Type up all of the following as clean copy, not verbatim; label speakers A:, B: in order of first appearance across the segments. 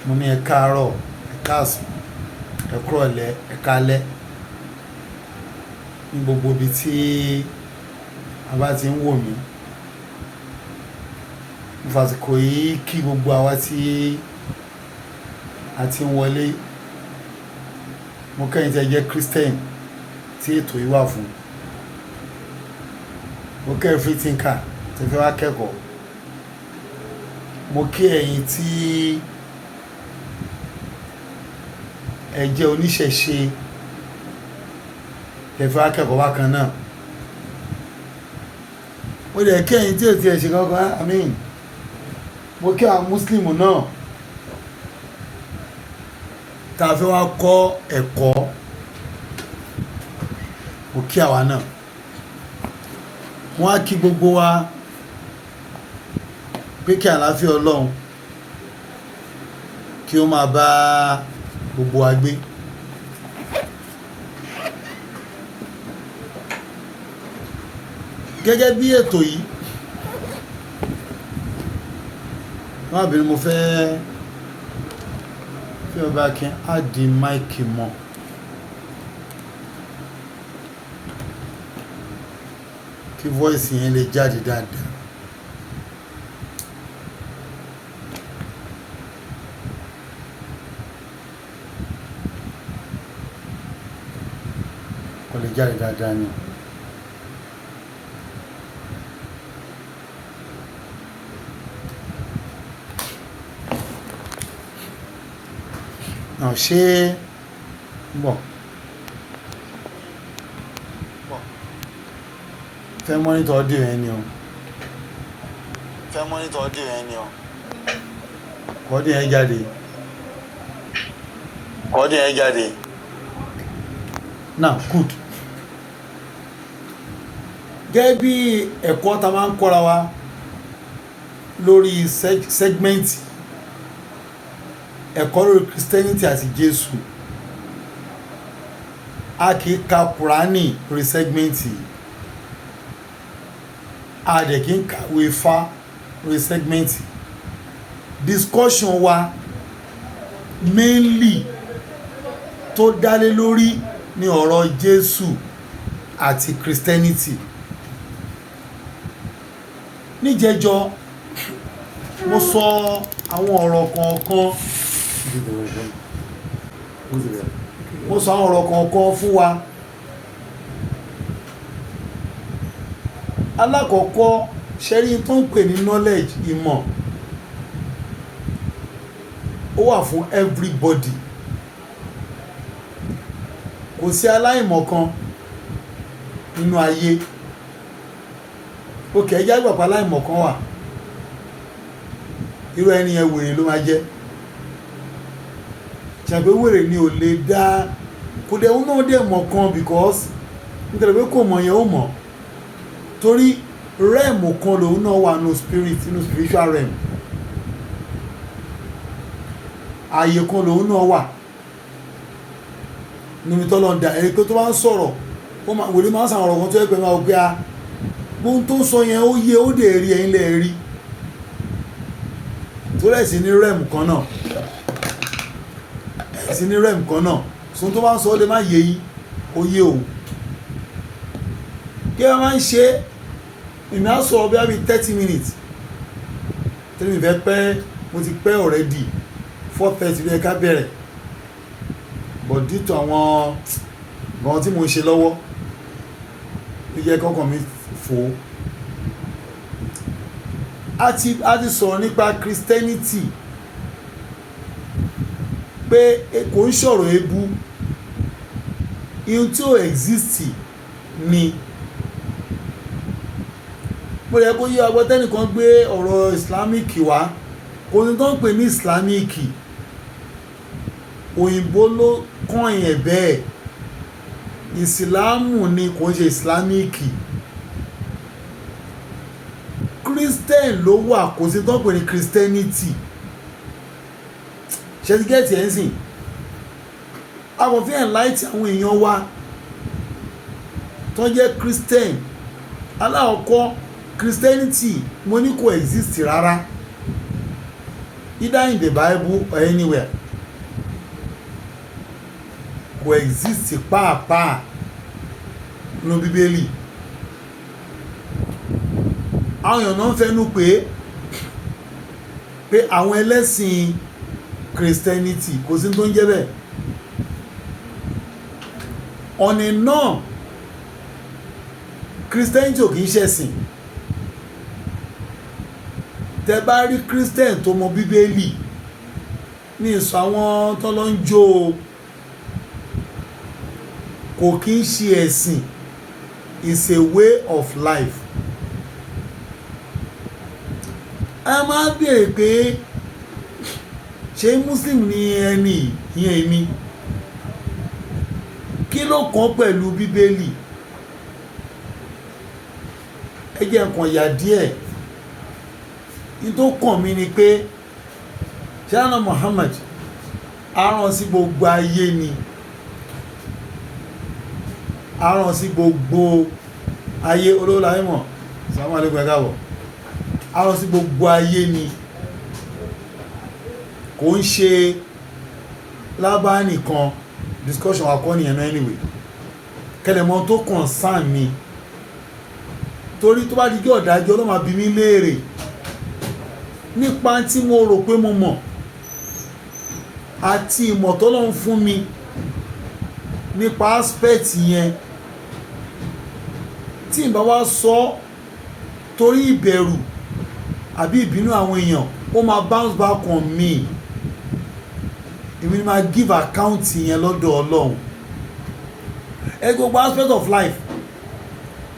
A: mo ní ẹ káàárọ̀, ẹ káàsán, ẹ kúrọ̀lẹ́, ẹ káalẹ́ ní gbogbo ibi tí a bá ti ń wò mí. Mo fàsìkò yìí kí gbogbo àwa tí a ti ń wọlé. Mo kẹ́yìn tí ẹ jẹ́ Christian tí ètò yìí wà fún. Mo kẹ́ free thinker tí fẹ́ wá kẹ́kọ̀ọ́. Mo kí ẹ̀yin tí ẹ jẹ́ oníṣẹ̀ṣe tẹ́ fẹ́ wá kẹ́kọ̀ọ́ bákan náà. Mo dẹ̀ kí ẹ̀yin tí ò tiẹ̀ ṣe kankan, àmín. Mo kí àwọn Muslim náà tá a fẹ́ wá kọ́ ẹ̀kọ́. Mo kí àwa náà. Wọ́n á kí gbogbo wa pé kí àlàáfíà Ọlọ́run kí ó máa bá gbogbo wa gbé. Gẹ́gẹ́ bí ètò yìí, wọ́n á bẹ̀rẹ̀ mo fẹ́ ọba kí á di máìkì mọ́. Kí voice yẹn lè jáde dáadáa. Kó lè jáde dáadáa ni. Náà ṣé bọ̀ fẹ́ mọ́nítọ̀ audio yẹn ni o. Audio yẹn jáde. Now good. Gẹ́gẹ́ bí ẹ̀kọ́ ta máa ń kọ́ra wa lórí segment ẹ̀kọ́ lórí Christianity àti Jésù, a kì í ka Qur'ani lórí segmenti, a dẹ̀ kì í kàwé Ifá lórí segmenti. Discussion wa mainly tó dálé lórí ní ọ̀rọ̀ Jésù àti Christianity. Níjẹjọ mo sọ àwọn ọ̀rọ̀ kọ̀ọ̀kan fún wa. Alákọ̀ọ́kọ́, ṣẹ́rí tó ń pè ní knowledge, ìmọ̀, ó wà fún everybody. Kò sí aláìmọ̀ kan nínú ayé. Òkè ẹjá gbàpá aláìmọ̀ kan wà, irú ẹni yẹn wèrè ló máa jẹ́. Ṣàgbé wèrè ni ò lè dá, kò dẹ̀ náà dẹ̀ mọ̀ kan because nítorí pé kò mọ̀ yẹn ó mọ̀. Torí realm kan lòun náà wà nínú spirit, nínú spiritual realm. Ààyè kan lòun náà wà níbi tọ́lọ́ ń da ẹni pé tó bá ń sọ̀rọ̀, wèrè máa ń sàn ọ̀rọ̀ kan tó yẹ pé máa wò pé gbóhun tó sọ yẹn ó yé, ó dẹ̀ rí ẹ̀yin lẹ̀ rí. Tó rẹ̀ sí ní realm kan náà, sí ní realm kan náà, so tó bá ń sọ ó lè má yé yín, ó yé òun. Kí wọ́n máa ń ṣe ìmọ̀ á sọ bí i 30 minutes. Tẹ́lẹ̀ mi fẹ́ pẹ́, mo ti pẹ́ already 4:30 bí ẹ ká bẹ̀rẹ̀. But due to àwọn gan tí mo ń ṣe lọ́wọ́, ó yẹ kọ́kàn mi fò. A ti sọ̀rọ̀ nípa Christianity pé kò ń sọ̀rọ̀ èébú, ihun tí ó exist ni. Mo yẹ kó yí ọgbọ́n tẹ́nìkan gbé ọ̀rọ̀ Islamic wá, kò ní tó ń pè ní Islamic, òyìnbó ló kàn yẹn bẹ́ẹ̀. Ìsìlámù ni, kò ń ṣe Islamic. Christian ló wà, kò sí tó ń pè ní Christianity. Ṣé ti gẹ́ẹ̀tì ẹ̀ ń sìn? A kò fi enlight àwọn èèyàn wa tó jẹ́ Christian. Alákọ̀ọ́kọ́, Christianity mo ní kò exist rárá. either in the Bible or anywhere. Kò exist pàápàá nínú Bíbélì. Àwọn èèyàn náà ń fẹ́nu pé àwọn ẹlẹ́sìn Christianity kò sí tó ń jẹ́ bẹ́ẹ̀. Ọ̀nà náà Christianity ò kì í ṣẹ̀sìn. Tẹ́ bá rí Christian tó mọ Bíbélì ní ìsọ àwọn tó lọ ń jó kò kì í ṣe ẹ̀sìn, it's a way of life. A máa bèèrè pé ṣé Muslim ni ẹni ìyẹn ni kí ló kàn pẹ̀lú Bíbélì? Ẹ jẹ́ nǹkan yà díẹ̀. Ní tó kàn mí ni pé ṣáná Muhammad aràn sí gbogbo ayé ni, aràn sí gbogbo ayé olówó láyé mọ̀ sàmú àlékún ẹ̀ká wọ̀, aràn sí gbogbo ayé ni, kò ń ṣe lábá nìkan. Discussion wa kọ́ nìyẹn náà anyway. Kẹlẹ̀mọ́ tó concern mi torí tó bá di jẹ́ ọ̀dájọ́ ló máa bi mí léèrè nípa tí mo rò pé mo mọ̀ àti ìmọ̀ tó lọ́n fún mi nípa aspect yẹn. Tí n bá wá sọ torí ìbẹ̀rù àbí ìbínú àwọn èèyàn, ó máa bounce back on me. Èmi ni máa give account yẹn lọ́dọ̀ Ọlọ́run. Gbogbo aspect of life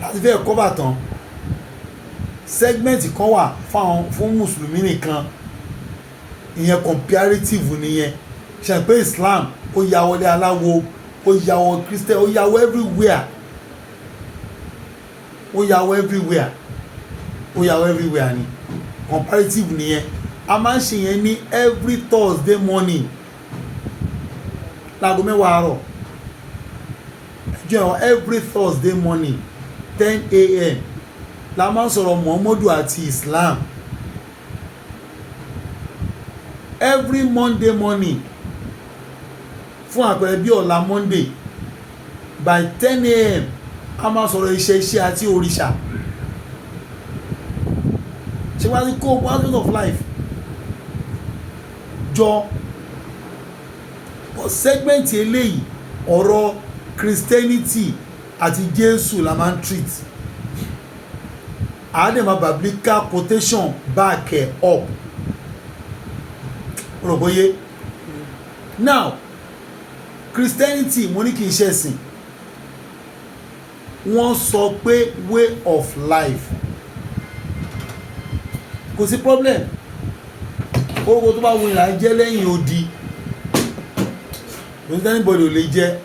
A: láti fẹ́ cover tán. Segment kan wà fún Mùsùlùmí nìkan, ìyẹn comparative nìyẹn. Ṣe pé Islam ó ya wọlé aláwo, ó ya wọ Christian, ó ya wọ everywhere, ó ya wọ everywhere, ó ya wọ everywhere ni. Comparative nìyẹn. A máa ń ṣe yẹn ní every Thursday morning láago 10 àárọ̀. Every Thursday morning 10 a.m. la máa ń sọ̀rọ̀ Muhammadu àti Islam. Every Monday morning fún àpẹẹrẹ bí ọ̀la Monday by 10 a.m. a máa sọ̀rọ̀ iṣẹ́ àti òrìṣà. Ṣé wá ní kó aspect of life jọ segment eléyìí ọ̀rọ̀ Christianity àti Jésù la máa ń treat. Àádẹ́mà biblical quotation back up. Rògbòye. Now Christianity mo ní kì í ṣẹ̀sìn. Wọ́n sọ pé way of life. Kò sí problem. Owó tó bá wù ìlà jẹ́ lẹ́yìn odi. Don't anybody ò lè jẹ́.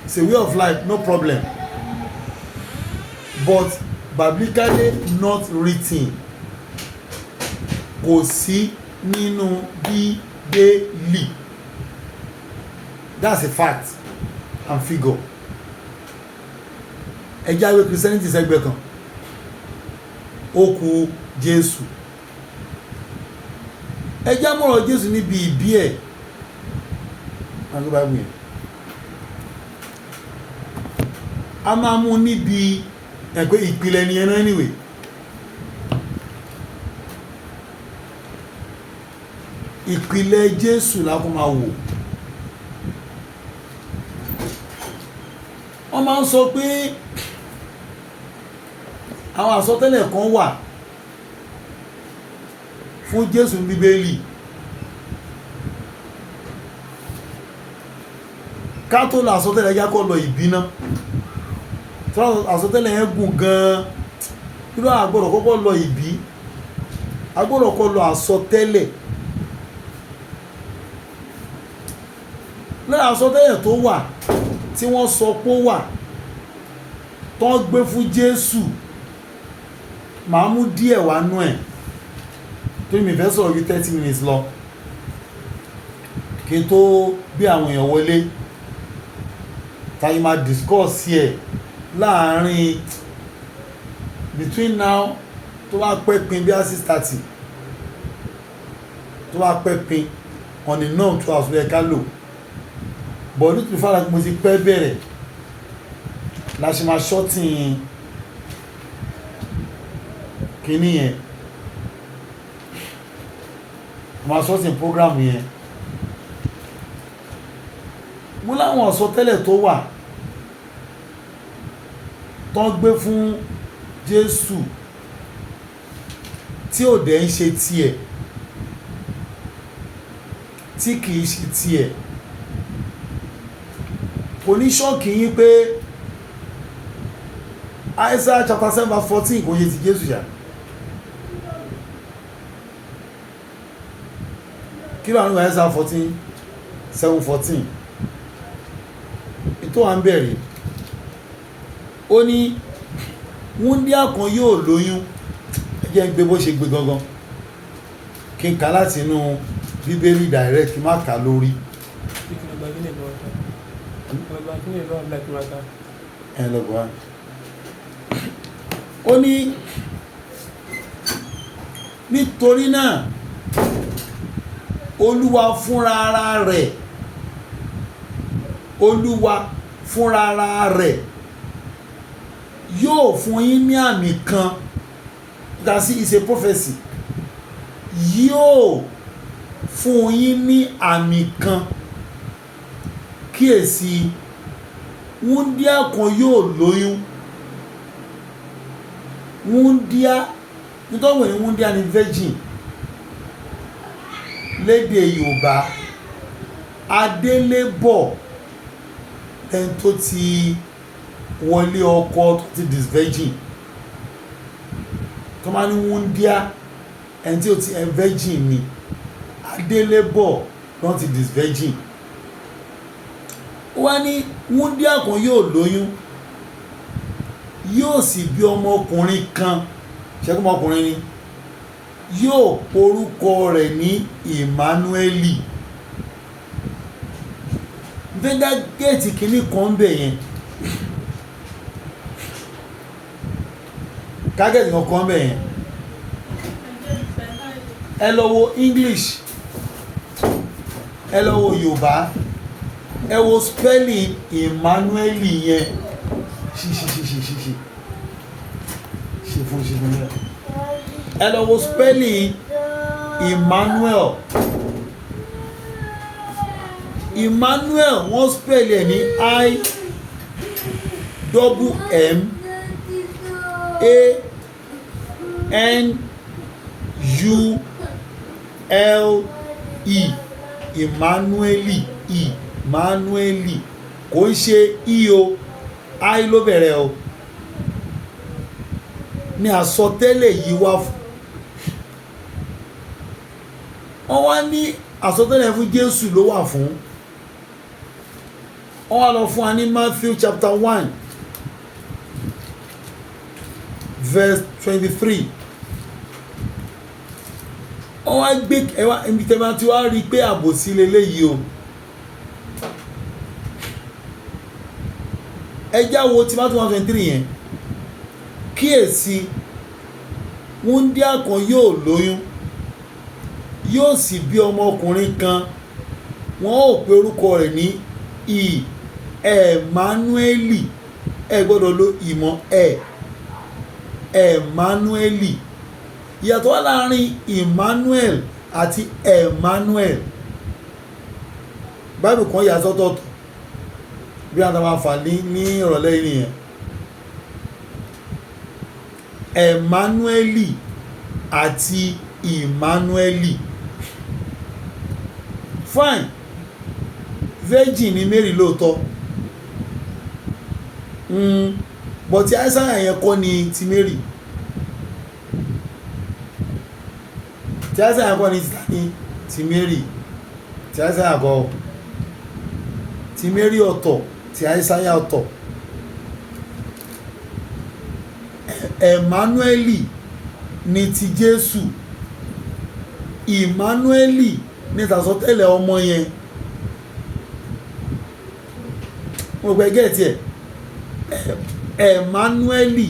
A: It's a way of life, no problem. But biblically not written. Kò sí nínú Bíbélì. That's a fact and figure. Ẹ jáwé Christianity sẹ́gbẹ̀ẹ́ kan. Ó kù Jésù. Ẹ já mọ̀rọ̀ Jésù níbi ìbí ẹ̀. A máa mú níbi ẹ̀pẹ́ ìpìlẹ̀ ni ẹ̀nà anyway. Ìpìlẹ̀ Jésù lákọ́ máa wò. Wọ́n máa ń sọ pé àwọn àsọtẹ́lẹ̀ kan wà fún Jésù ní Bíbélì. Ká tó lọ àsọtẹ́lẹ̀ yá kọ́ lọ ìbíná. Tí àsọtẹ́lẹ̀ yẹn gùn gan-an, irú àgbọ̀dọ̀ kọ́kọ́ lọ ìbí, àgbọ̀dọ̀ kọ́ lọ àsọtẹ́lẹ̀. Lára àsọtẹ́lẹ̀ tó wà tí wọ́n sọ pé ó wà tó ń gbé fún Jésù, màá mú díẹ̀ wá nú ẹ̀ tó mi fẹ́ sọ̀rọ̀ bí 30 minutes lọ kí n tó bí àwọn èèyàn wọlé tàbí máa discuss ẹ̀ láàárín between now tó bá pẹ́ pin bí i 6:30 tó bá pẹ́ pin on the norm 2 hours ló yẹ ká lò but nítorí fara mo ti pẹ́ bẹ̀rẹ̀ la ṣe máa ṣọ́tìn kìíní yẹn máa ṣọ́tìn program yẹn mo láwọn àsọtẹ́lẹ̀ tó wà tó ń gbé fún Jésù tí ò dẹ̀ ń ṣe tiẹ̀ tí kìí ṣe tiẹ̀ kò ní ṣọ́ọ̀kì yín pé Isaiah chapter 7 verse 14 kò yẹ ti Jésù ṣá kí ló àwọn Isaiah 7:14 ètò à ń bẹ̀rẹ̀ ó ní wúndíá kan yóò lóyún ẹ jẹ́ ń gbé bó ṣe gbé gangan kí n kà láti inú bíbélì direct kí n má kà lórí ẹ lọ́gbọ́n ó ní nítorí náà olúwa fúnra ara rẹ̀ yóò fún yín ní àmì kan that is a prophecy yóò fún yín ní àmì kan kíyèsí wúndíá kan yóò lóyún wúndíá nítorí wọ́n ní wúndíá ní virgin lédè Yorùbá adélébọ̀ ẹni tó ti wọlé ọkọ tó ti dis virgin tó máa ní wúndíá ẹni tí ó ti virgin ni adélébọ̀ tó ti dis virgin wá ní wúndíá kan yóò lóyún yóò sì bí ọmọkùnrin kan ṣẹ́kùn ọmọkùnrin ni yóò porúkọ rẹ̀ ní Emmanueli vega géètì kìíní kan bẹ̀ yẹn kágẹ́tì kan bẹ̀ yẹn ẹ lọ wo English ẹ lọ wo Yorùbá ẹ wo spelling Emmanueli yẹn ṣe fún yẹn ẹ lọ wo spelling Emmanuel wọ́n spell ẹ̀ ní I-M-M-A-N-U-L-E Emmanueli kò ń ṣe iyo I ló bẹ̀rẹ̀ o ní àsọtẹ́lẹ̀ yìí wá fún wọ́n wá ní àsọtẹ́lẹ̀ fún Jésù ló wà fún wọ́n wá lọ fún wa ní Matthew chapter 1 verse 23 wọ́n wá gbé ẹwà ìmìtẹ́bá tí wá rí pé àbòsí leléyìí o ẹjá wo tí Matthew 1:23 yẹn kíyèsí wúndíá kan yóò lóyún yóò sì bí ọmọkùnrin kan wọn ó pe orúkọ rẹ̀ ní Emmanueli ẹ gbọ́dọ̀ lo ìmọ̀ Emmanueli ìyàtọ̀ wà láàrin Emmanuel àti Emmanuel báìbù kan yà sọ́tọ̀ọ̀tọ̀ bí a máa fà ní ìrọ̀lẹ́ yìí nìyẹn Emmanueli àti Emmanueli fine virgin ni Mary lóòótọ́ but tí Isaiah yẹn kọ́ ni ti Mary tí Isaiah yẹn kọ́ ni ti Mary tí Isaiah kọ́ ti Mary ọ̀tọ̀ tí Isaiah ọ̀tọ̀ Emmanueli ni ti Jésù Emmanueli ní ìtàsọ́tẹ́lẹ̀ ọmọ yẹn mo gbẹ́ gẹ́ẹ̀tì ẹ̀ Emmanueli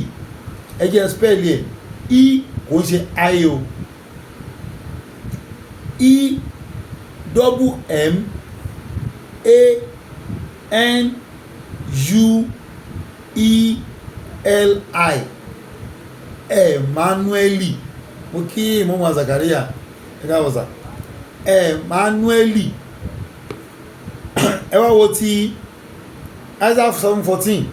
A: ẹjẹ́ spẹ́ẹ̀lì ẹ̀ I kò ń ṣe I o Emmanueli. Mo kí Mọ́mọ́ Zakaria ẹ káàbọ̀ sà. Emmanueli. Ẹ wá wo ti Isaiah 7:14.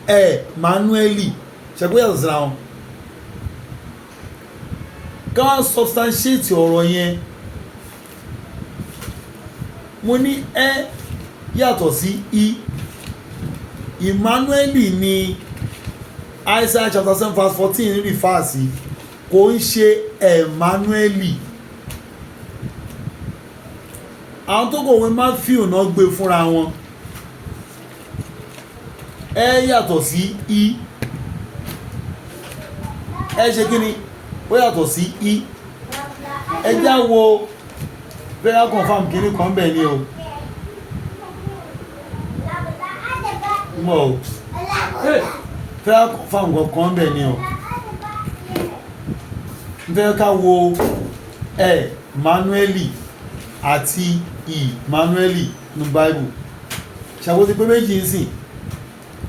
A: Emmanueli. Ṣẹ̀gbọ́n yàtọ̀ síra wọn. Ká wá substantiate ọ̀rọ̀ yẹn. Mo ní yàtọ̀ sí Emmanueli ni Isaiah chapter 7:14 rí fáàsì, kò ń ṣe Emmanueli. Àwọn tó kọ̀wé Matthew náà gbé fúnra wọn. Yàtọ̀ sí ṣe kí ni ó yàtọ̀ sí já wo bẹ́ẹ̀ confam kìíní kan bẹ́ẹ̀ ni o mọ̀ bẹ́ẹ̀ confam kan bẹ́ẹ̀ ni o bẹ́ẹ̀ ká wo Emmanueli àti Emmanueli ní Bible ṣàkóso pé méjì ń sìn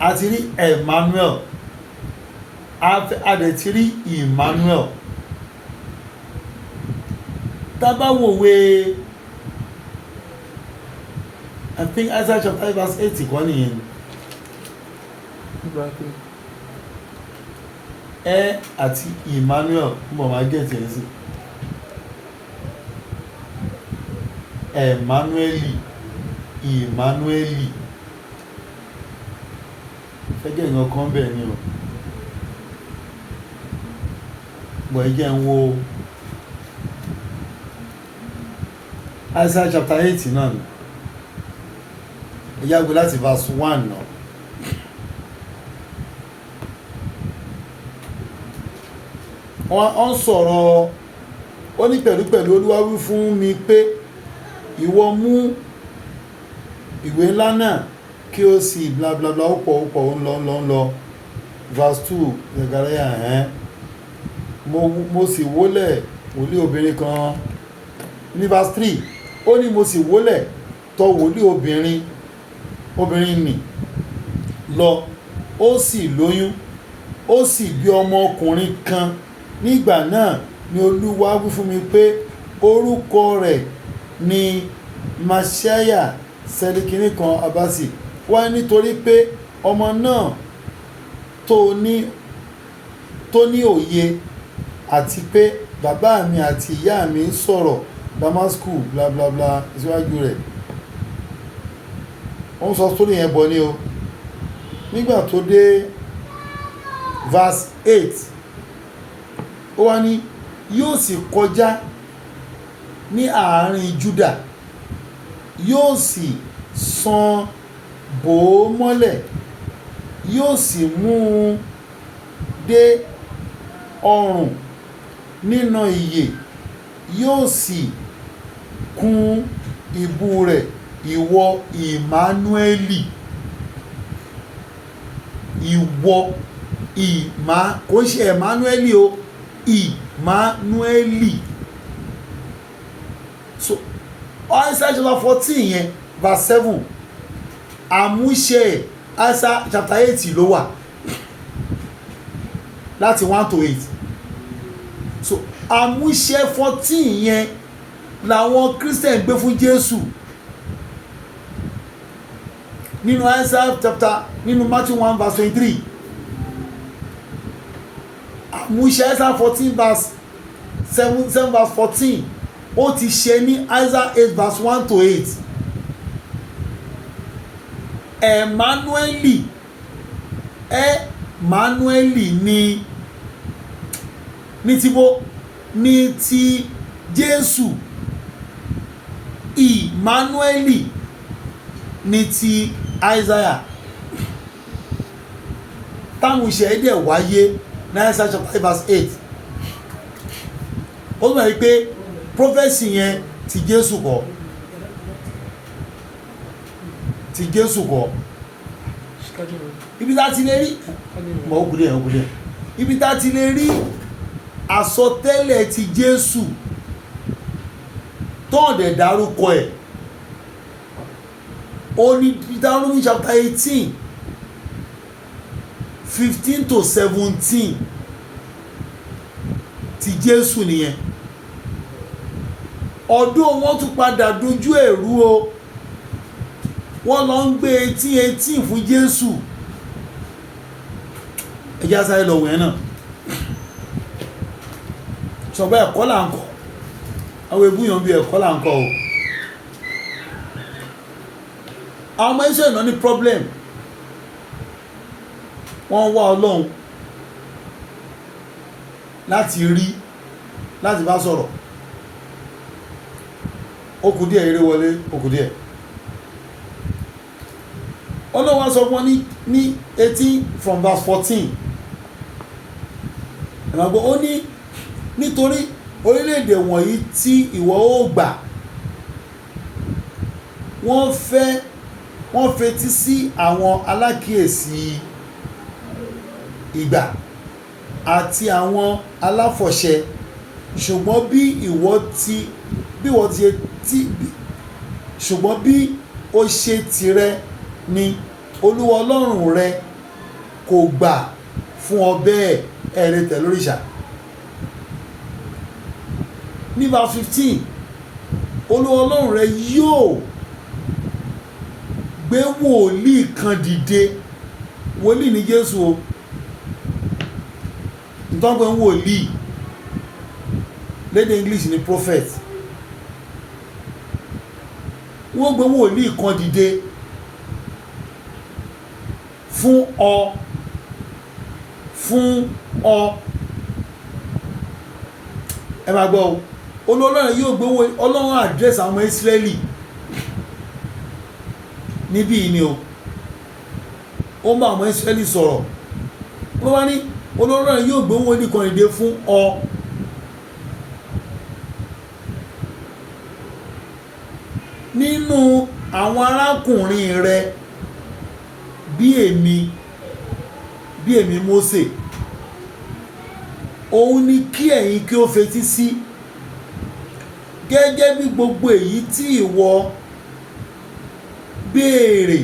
A: àti rí Emmanuel adẹ̀ ti rí Emmanuel. Tábàwòwe I think Isaiah chapter 5:8 kọ́ nìyẹn àti Emmanuel mbọ̀ máa gẹ̀ẹ́tì ẹ̀ sí Emmanueli fẹ́gẹ̀ ìyàn kan bẹ̀ ni o bọ̀ ẹjẹ́ ń wo Isaiah chapter 8 náà ni ẹjá gbé láti verse 1 náà. Wọ́n sọ̀rọ̀ ó ní pẹ̀lú Olúwa wí fún mi pé ìwọ mú ìwé ńlá náà kí ó sì blablabla ó pọ̀ ń lọ verse 2 Zechariah mo sì wólẹ̀ wòlíì obìnrin kan ní verse 3 ó ní mo sì wólẹ̀ tọ̀ wòlíì obìnrin nì lọ ó sì lóyún ó sì bí ọmọkùnrin kan. Nígbà náà ni Olúwa wí fún mi pé orúkọ rẹ̀ ni Masiaya sẹ́líkìní kan abasi wá nítorí pé ọmọ náà tó ní òye àti pé bàbá mi àti ìyá mi ń sọ̀rọ̀ Damasku blablabla síwájú rẹ̀. Wọ́n sọ sórí yẹn bọ̀ ní o nígbà tó dé verse 8 ó wá ní yóò sì kọjá ní àárín Júdà yóò sì san bò ó mọ́lẹ̀ yóò sì mú un dé ọrùn nínà ìyè yóò sì kún ìbú rẹ̀ ìwọ Emmanueli kò ń ṣe Emmanueli o Emmanueli. So Isaiah chapter 14 yẹn verse 7 àmúṣe Isaiah chapter 8 ló wà láti 1 to 8. So àmúṣe 14 yẹn làwọn Christian gbé fún Jésù nínú Isaiah chapter nínú Matthew 1 verse 23. Àmúṣe Isaiah 14 verse 7 verse 14 ó ti ṣe ní Isaiah 8 verse 1 to 8. Emmanueli ní ti Jésù. Emmanueli ní ti Isaiah. Táwọn ìṣẹ̀lẹ̀ dẹ̀ wáyé ní Isaiah chapter 8 verse 8. Ó tún bá yí pé prophecy yẹn ti Jésù kọ́. ibi tá ti lè rí mọ̀ òkúlẹ̀ ibi tá ti lè rí àsọtẹ́lẹ̀ ti Jésù tọ́ọ̀dẹ̀ dárúkọ ẹ̀ ó ní Deuteronomy chapter 18 15 to 17 ti Jésù nìyẹn. Ọdún wọn tún padà dojú ẹ̀rú o, wọ́n lọ ń gbé 18 fún Jésù. Ẹjá sáré lọ wẹ̀ẹ́ náà ṣọ̀gbọ́n ẹ̀kọ́ là ń kọ́, àwọn ebúyàn bí ẹ̀kọ́ là ń kọ́ o. Àwọn ọmọ Ísírẹ́lì náà ní problem, wọ́n wá Ọlọ́run láti bá sọ̀rọ̀. Ó kù díẹ̀ eré wọlé, ó kù díẹ̀. Ọlọ́run wá sọ fún wọn ní 18 from verse 14. Ẹ̀mọ̀gbọ́ ó ní nítorí orílẹ̀-èdè wọ̀nyí tí ìwọ ó gbà wọ́n fetí sí àwọn alákíyèsí ìgbà àti àwọn aláfọ̀ṣẹ, ṣùgbọ́n bí ó ṣe tirẹ̀ ni Olúwa Ọlọ́run rẹ kò gbà fún ọ bẹ́ẹ̀ ẹ̀rẹ́ tẹ̀ lóríṣà. Ní verse 15, Olúwa Ọlọ́run rẹ yóò gbé wòlíì kan dìde. Wòlíì ní Jésù o, ìtọ́gbẹ̀ ń wòlíì lédè English ní prophet. Wọ́n gbé wòlíì kan dìde fún ọ ẹ máa gbọ́ o. Ọlọ́run yóò gbé Ọlọ́run address àwọn ọmọ Ísírẹ́lì níbí ni o, ó bá àwọn Ísírẹ́lì sọ̀rọ̀. Wọ́n wá ní Ọlọ́run yóò gbé wòlíì kan dìde fún ọ nínú àwọn arákùnrin rẹ bí èmi Mósè. Òun ni kí ẹ̀yin kí ó fetí sí, gẹ́gẹ́ bí gbogbo èyí tí ìwọ béèrè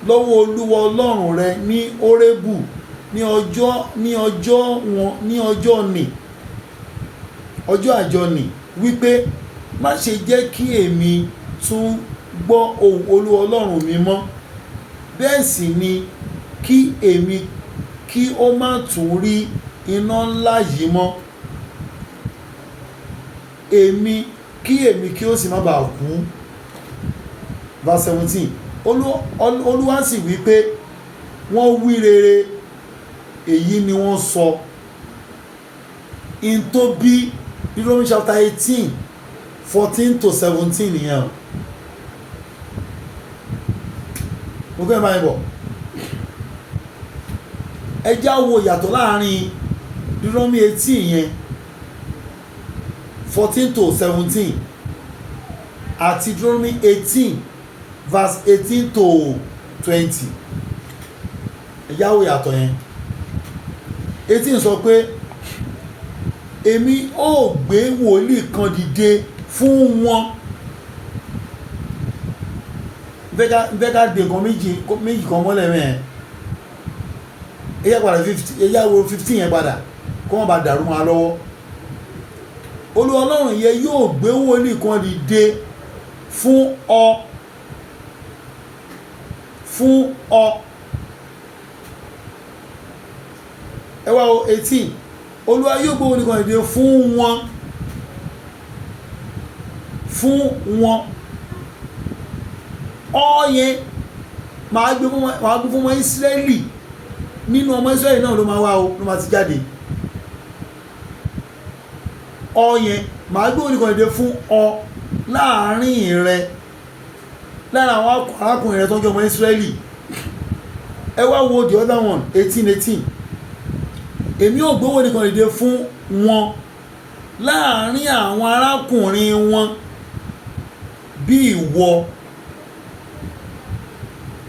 A: lọ́wọ́ Olúwa Ọlọ́run rẹ ní Hórébù ní ọjọ́ àjọnì wípé má ṣe jẹ́ kí èmi tún gbọ́ ohùn Olúwa Ọlọ́run mi mọ́, bẹ́ẹ̀ sì ni kí èmi kí ó má tún rí iná ńlá yìí mọ́, kí èmi kí ó sì má bàa kú. Verse 17, Olúwa sì wí pé wọ́n wí rere, èyí ni wọ́n sọ. In tó bí Deuteronomy chapter 18 14 to 17 nìyẹn. Mo gbé máa ń bọ̀. Ẹ já wo ìyàtọ̀ láàrin Deuteronomy 18 yẹn 14 to 17 àti Deuteronomy 18 verse 18 to 20. Ẹ já wo ìyàtọ̀ yẹn. 18 sọ pé èmi ó gbé wòlíì kan dìde fún wọn. Bẹ́ẹ̀ká dé nǹkan méjì kan mọ́lẹ̀ mẹ́ẹ̀. Ẹ̀yà wo 15 yẹn padà kó wọ́n bá dàrú wọn lọ́wọ́. Olúwa Ọlọ́run yẹ yóò gbé wòlíì kan dìde fún ọ. Ẹ wá 18, Olúwa yóò gbé wòlíì kan dìde fún wọn. Ọ̀yẹn máa gbé fún ọmọ Ísírẹ́lì, nínú ọmọ Ísírẹ́lì náà ló máa wá o, ló máa ti jáde. Ọ̀yẹn máa gbé wòlíì kan dìde fún ọ láàrin rẹ, lára àwọn arákùnrin rẹ tó ń jẹ́ ọmọ Ísírẹ́lì. Ẹ wá wo the other one 18. Èmi ò gbé wòlíì kan dìde fún wọn láàrin àwọn arákùnrin wọn bí ìwọ.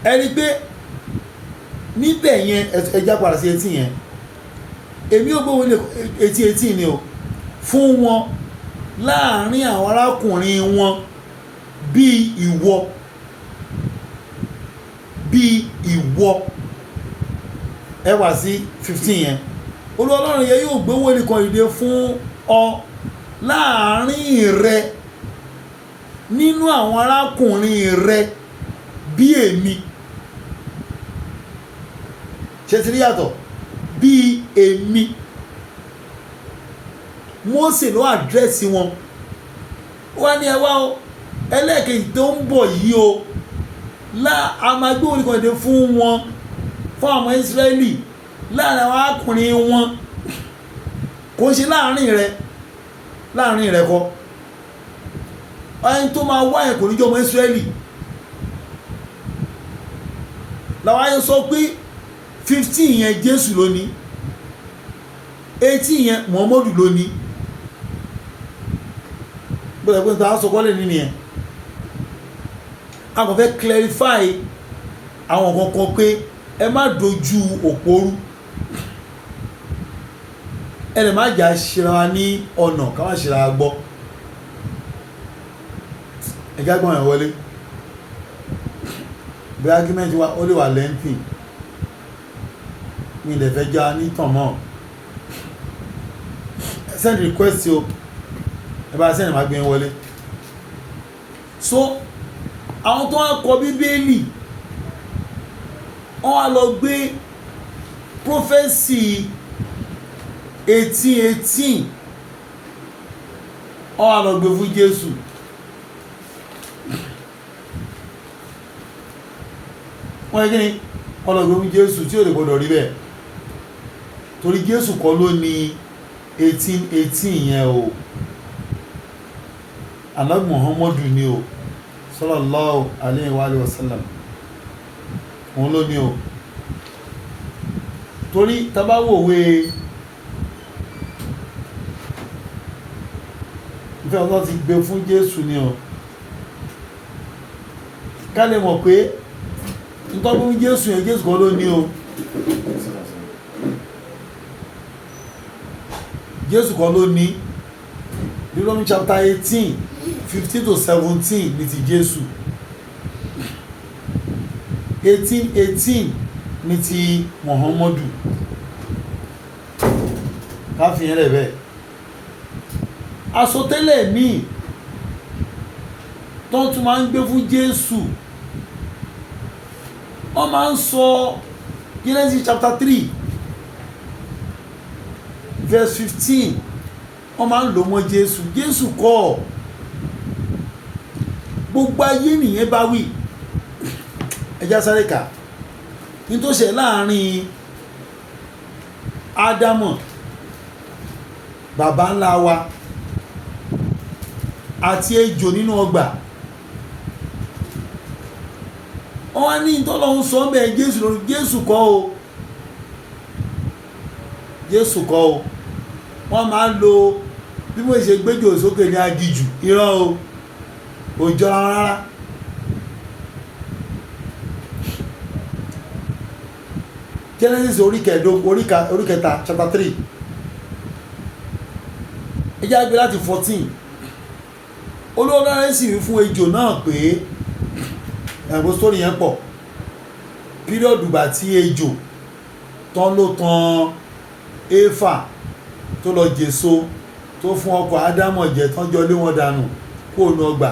A: Ẹni pé níbẹ̀ yẹn ẹja padà sí 18 yẹn èmi ò gbówó lè 18 ni o fún wọn láàrin àwọn arákùnrin wọn bí ìwọ ẹ wá sí 15 yẹn Olúwa Ọlọ́run yẹn yóò gbé wòlíì kan dìde fún ọ láàrin rẹ nínú àwọn arákùnrin rẹ bí èmi ṣe ti rí yàtọ̀ bí èmi Mósè ló àdírẹ́sì wọn wá ní ẹwà o ẹlẹ́ẹ̀kejì tó ń bọ̀ yìí o a máa gbé wòlíì kan dìde fún wọn fún àwọn Ísírẹ́lì láàrin àwọn arákùnrin wọn kò ń ṣe láàrin rẹ kọ́ ẹni tó máa wá ẹ̀ kò ní jẹ́ ọmọ Ísírẹ́lì làwọn ayé sọ pé 15 yẹn Jésù ló ní 18 yẹn Muhammadu ló ní bọ́dọ̀ pé n ta sọ kọ́lẹ̀ nínú yẹn a kò fẹ́ clarify àwọn kankan pé ẹ má dojú òpó rú ẹ lè má jà ṣera wa ní ọ̀nà ká má ṣera wa gbọ́ ẹ̀já gbọ́n ẹ̀ wọlé bí argument wa ó lè wà lengthy mi lè fẹ́ já ní tàn mọ́ send request o ẹ bá send má gbé wọlé so àwọn tó wá kọ Bíbélì wọ́n wá lọ gbé prophecy 18:18 wọ́n wá lọ gbé fún Jésù wọ́n yẹ kí ni wọ́n lọ gbé fún Jésù tí ò lè gbọdọ̀ rí bẹ́ẹ̀ torí Jésù kọ́ ló ní 18:18 yẹn o Ànábì Muhammadu ni o sallallahu alayhi wa sallam òun ló ní o torí tabawòwe ìfẹ́ ọ̀tọ́ ti gbé fún Jésù ni o ká lè mọ̀ pé nítorí fún Jésù yẹn Jésù kọ́ ló ní o Jésù kọ́ ló ní Deuteronomy chapter 18 15 to 17 ní ti Jésù 18:18 ní ti Muhammadu káfíyàn rẹ̀ bẹ́ẹ̀ àsọtẹ́lẹ̀ míì tó tún máa ń gbé fún Jésù wọ́n máa ń sọ Genesis chapter 3 verse 15 wọ́n máa ń lò mọ́ Jésù kọ́ gbogbo ayé nìyẹn bá wí ẹjá sáré kà ní tó ṣe láàrin Ádámọ̀ bàbá ńlá wa àti ejò nínú ọgbà wọ́n wá ní ìtọ́lọ́hún sọ bẹ́ẹ̀ Jésù lórí Jésù kọ́ o wọ́n máa ń lo bí mo ṣe gbéjò sókè ní agijù irọ́ o kò jọra rárá Genesis orí kẹta chapter 3 ẹjá gbé láti 14 olóòlọ́rẹ́ sì wí fún ejò náà pé ẹ̀gbọ́n sórí yẹn pọ̀ píríọ̀dù gbà tí ejò tán ló tan Éfà tó lọ jèso tó fún ọkọ Ádámọ̀ jẹ tán jọ lé wọn dànù kó nu ọgbà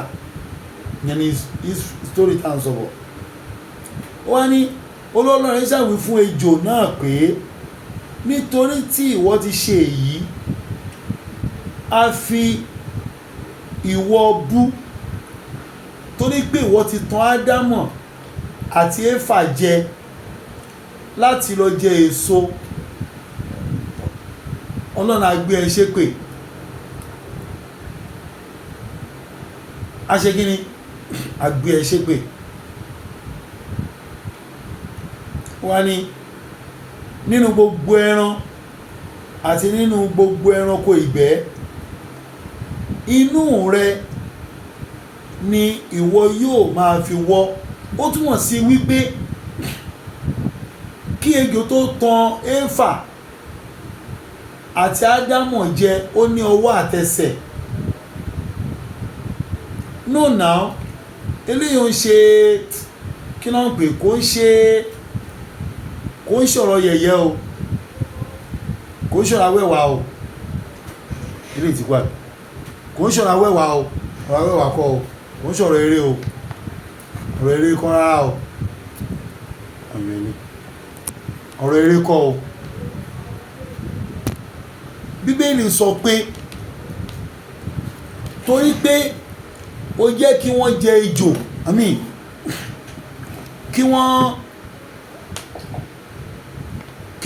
A: yẹn ni story tán sọ̀rọ̀ ó wá ní olóòlọ́rẹ́ ṣàwí fún ejò náà pé nítorí tí ìwọ ti ṣe èyí a fi ìwọ bú torí pé ìwọ ti tàn Ádámọ̀ àti Éfà jẹ láti lọ jẹ èso Ọlọ́run á gbé ẹ ṣépè a ṣe kí ni a gbé ẹ ṣépè wá ní nínú gbogbo ẹran àti nínú gbogbo ẹranko ìgbẹ́ inú rẹ ni ìwọ yóò máa fi wọ́ ó túmọ̀ sí wípé kí ejò tó tan Éfà àti Ádámọ̀ jẹ ó ní ọwọ́ àtẹsẹ̀. No now eléyìí ń ṣe kí náà ń pè kò ń ṣọ̀rọ̀ yẹ̀yẹ́ o, kò ń ṣọ̀rọ̀ awẹ́wà o, eléyìí ti wà, kò ń ṣọ̀rọ̀ awẹ́wà o, ọ̀rọ̀ awẹ́wà kọ́ o, kò ń ṣọ̀rọ̀ eré o, ọ̀rọ̀ eré kọ́ rárá o, ọ̀rọ̀ eré kọ́ o. Bíbélì sọ pé torí pé ó jẹ́ kí wọ́n jẹ ejò, kí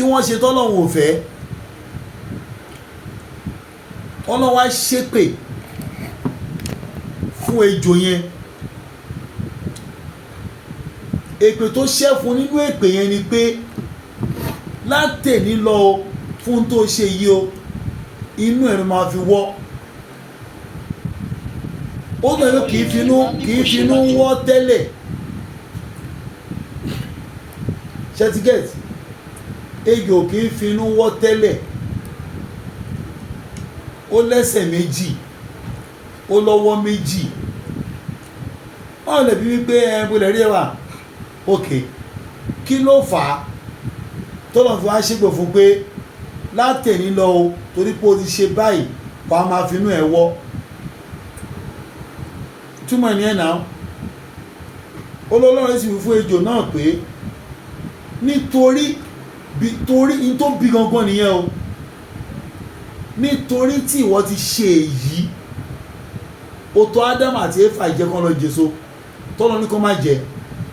A: wọ́n ṣe tọ́lọ́run ò fẹ́, Ọlọ́run wá ṣépè fún ejò yẹn. Èpè tó ṣẹ́ fún nínú èpè yẹn ni pé látẹ̀ní lọ fún tó ṣe yìí o, inú ẹ̀rọ máa fi wọ́. Ó gbẹ̀rẹ̀ kì í finú wọ́ tẹ́lẹ̀. Ṣẹ́tígẹ̀t ejò kì í finú wọ́ tẹ́lẹ̀. Ó lẹ́sẹ̀ méjì, ó lọ́wọ́ méjì. Wọ́n lè bí wípé ẹ̀bùlẹ̀ rí ẹwà òkè kí ló fà á tọ́lọ̀ fi wá ṣépè fún pé látẹ̀ní lọ o, torí pé o ti ṣe báyìí wà á máa finú ẹ̀ wọ́. Túmọ̀ ní ẹ̀ náà Ọlọ́run sì wí fún ejò náà pé nítorí in tó bí gangan nìyẹn o, nítorí tí ìwọ ti ṣe èyí o tọ́ Ádámù àti Éfà jẹ kán lọ jèso tọ́lọ́ ní kán má jẹ,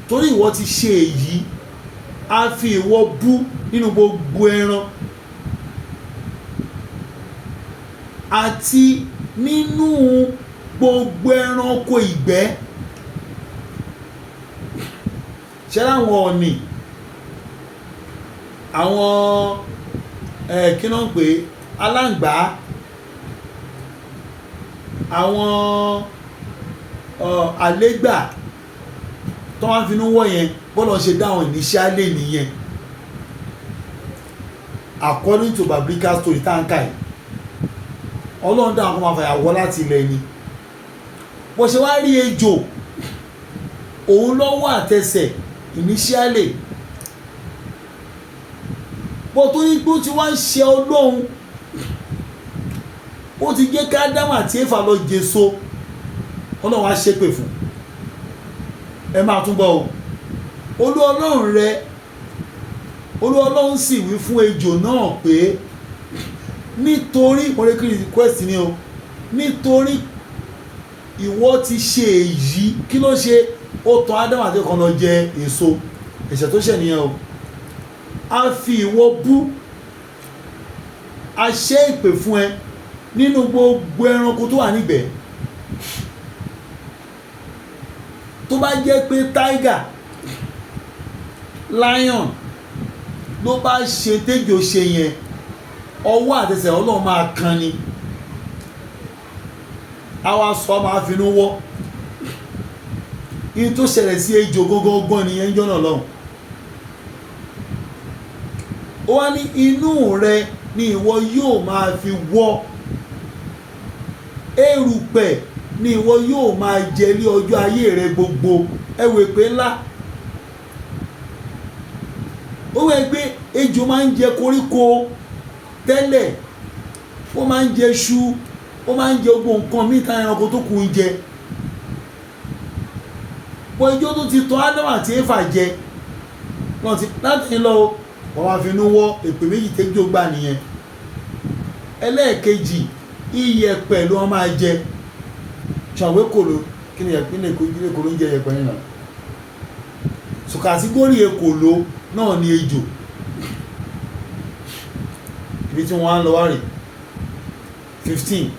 A: torí ìwọ ti ṣe èyí a fi ìwọ bú nínú gbogbo ẹran àti nínú gbogbo ẹranko ìgbẹ́. Ṣé láwọn ọ̀nì àwọn kí náà ń pè aláǹgbá, àwọn àlégbà tó wá finú wọ́ yẹn bọ́lọ̀ ṣe dáhùn initially nìyẹn according to biblical story táǹkà yìí. Ọlọ́run dáhùn kó máa fàyàwọ́ láti ilẹ̀ ni. Bó ṣe wá rí ejò òun lọ́wọ́ àtẹsẹ̀ initially, bó tó ní pé ó ti wá ń ṣe Ọlọ́run, ó ti jẹ́ ká Ádámù àti Éfà lọ jèso, Ọlọ́run á ṣépè fún. Ẹ máa tún bọ̀ o, Ọlọ́run sì wí fún ejò náà pé nítorí molecular request ni o, nítorí ìwọ ti ṣe èyí, kí ló ṣe? Ó tọ́ Ádámù àti Éfà lọ jẹ èso, ẹ̀ṣẹ̀ tó ṣẹ̀ nìyẹn o. A fi ìwọ bú, a ṣe ìpè fún ẹ nínú gbogbo ẹranko tó wà níbẹ̀. Tó bá jẹ́ pé tiger, lion ló bá ṣe téjò ṣe yẹn, ọwọ́ àtẹsẹ̀ Ọlọ́run máa kan ni, àwa sọ máa finú wọ́. In tó ṣẹlẹ̀ sí ejò gógógán nìyẹn jọ́nà lọ́hùn. Ó wá ní inú rẹ ni ìwọ yóò máa fi wọ́, erùpẹ̀ ni ìwọ yóò máa jẹ ní ọjọ́ ayé rẹ gbogbo. Ẹwẹ̀ pé ńlá ó wẹ́ pé ejò máa ń jẹ koríko tẹ́lẹ̀, ó máa ń jẹ iṣu, ó máa ń jẹ gbogbo nǹkan mìíràn ẹranko tó kù ń jẹ. Pọ̀ ejò tó ti tọ́ Ádámù àti Éfà jẹ láti lọ wọ́n máa finú wọ́. Èpè méjì tẹ́jọ́ gbà nìyẹn. Ẹlẹ́ẹ̀kejì, iyẹ̀pẹ̀ ló máa jẹ. Ṣàwé kòló, kí ni ìpínlẹ̀ Èkó ló ń jẹ iyẹ̀pẹ̀ nínú? So kàtígórì ekòló náà ni ejò. Ibi tí wọ́n á lọ wá rè 15.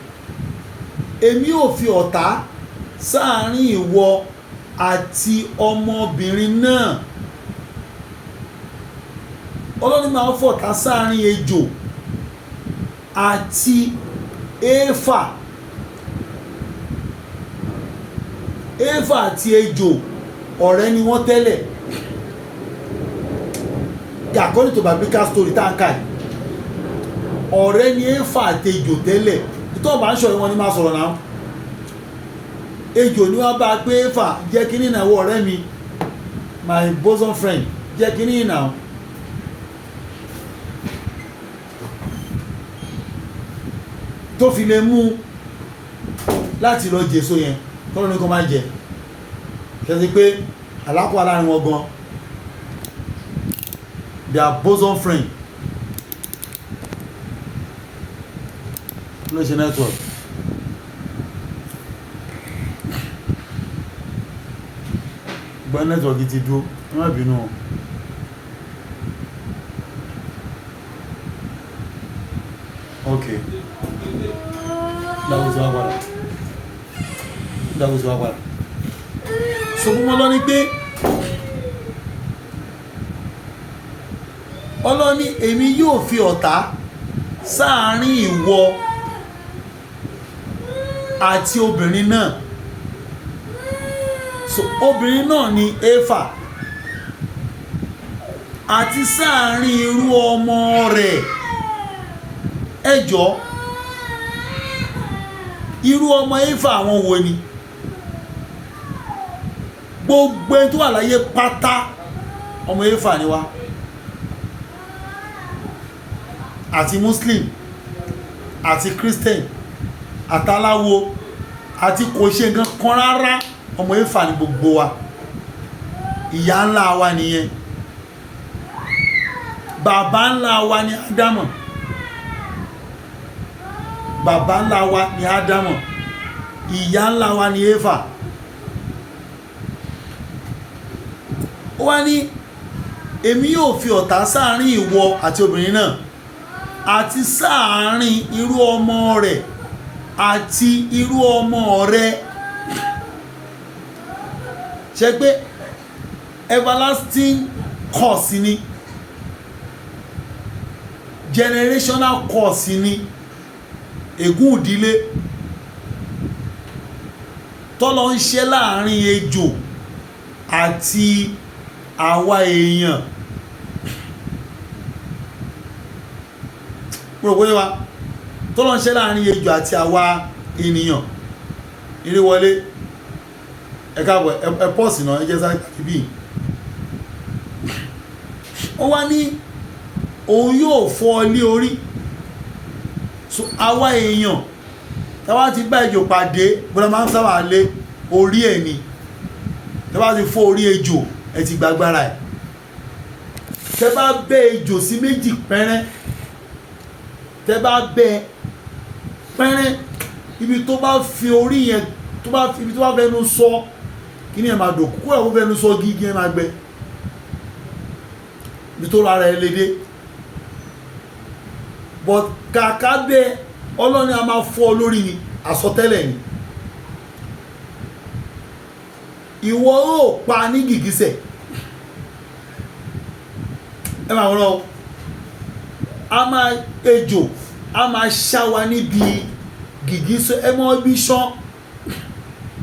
A: Èmi ò fi ọ̀tá sáàárín ìwọ àti ọmọbìnrin náà. Ọlọ́run máa ń fọ̀tá sáàárín ejò àti Éfà. Éfà àti ejò ọ̀rẹ́ ni wọ́n tẹ́lẹ̀. according to biblical story tá n kà yìí ọ̀rẹ́ ni Éfà àti ejò tẹ́lẹ̀ tó bá ń sọ̀rọ̀ wọn ni máa sọ̀rọ̀ náà ejò ni wọ́n bá pé Éfà jẹ́ kí ní ìnáwó ọ̀rẹ́ mi my bosom friend jẹ́ kí ní ìnáwó tó fi lè mú láti lọ jèso yẹn tọ́lọ́ ní kó máa jẹ kẹsí pé alákọ̀ aláàrin wọn gan their bosom friend ló ṣe network gbọ́ network ti dúró ẹ má bínú o. Okay. That was our so mo lọ ní pé ọlọ́ni èmi yóò fi ọ̀tá sáàárín ìwọ àti obìnrin náà so obìnrin náà ni Éfà àti sáàárín irú ọmọ rẹ̀ ẹjọ́ irú ọmọ Éfà àwọn wo ni gbogbo ẹni tó wà láyé pátá ọmọ Éfà ni wá àti Muslim àti Christian àtàláwo àti kò ṣe nǹkan kan rárá ọmọ Éfà ni gbogbo wa ìyá ńlá wa nìyẹn bàbá ńlá wa ni Ádámù bàbá ńlá wa ni Ádámù ìyá ńlá wa ni Éfà ó wá ní èmi yóò fi ọ̀tá sáàárín ìwọ àti obìnrin náà àti sáàárín irú ọmọ rẹ̀ àti irú ọmọ rẹ̀ ṣe pé everlasting curse ni generational curse ni ègún ìdílé tọ́lọ ń ṣe láàrin ejò àti àwa èèyàn púròpó yíwa tọ́lọ ń ṣe láàrin ejò àti àwa ènìyàn ìrìwọlé ẹ̀kàbọ̀ ẹ̀pọ̀sì náà ẹjẹ́ sáré kàkíbí ó wá ní òun yóò fọ́ lé orí so àwa èèyàn tàbá ti bá ejò pàdé bọ́lá máa ń sábà lé orí ẹ̀ ni tàbá ti fọ́ orí ejò ẹ ti gbàgbára ẹ̀ tẹ́ bá bẹ́ ejò sí méjì pẹ́rẹ́ tẹ́ bá bẹ́ pẹ́rẹ́ ibi tó bá fi orí yẹn ibi tó bá fẹ́nu sọ kí ni ẹ̀ máa dò kúkú ẹ̀ kó fẹ́nu sọ gígí ẹ̀ máa gbẹ ibi tó rárá ẹ lédè but kàkà bẹ́ ọlọ́ni a máa fọ́ lórí ni àsọtẹ́lẹ̀ ni ìwọ ó pa ní gìgísẹ̀ ẹ máa wọ́n a máa ejò a máa ṣáwa níbi gìgísẹ̀ ẹ mọ́ ibi ṣán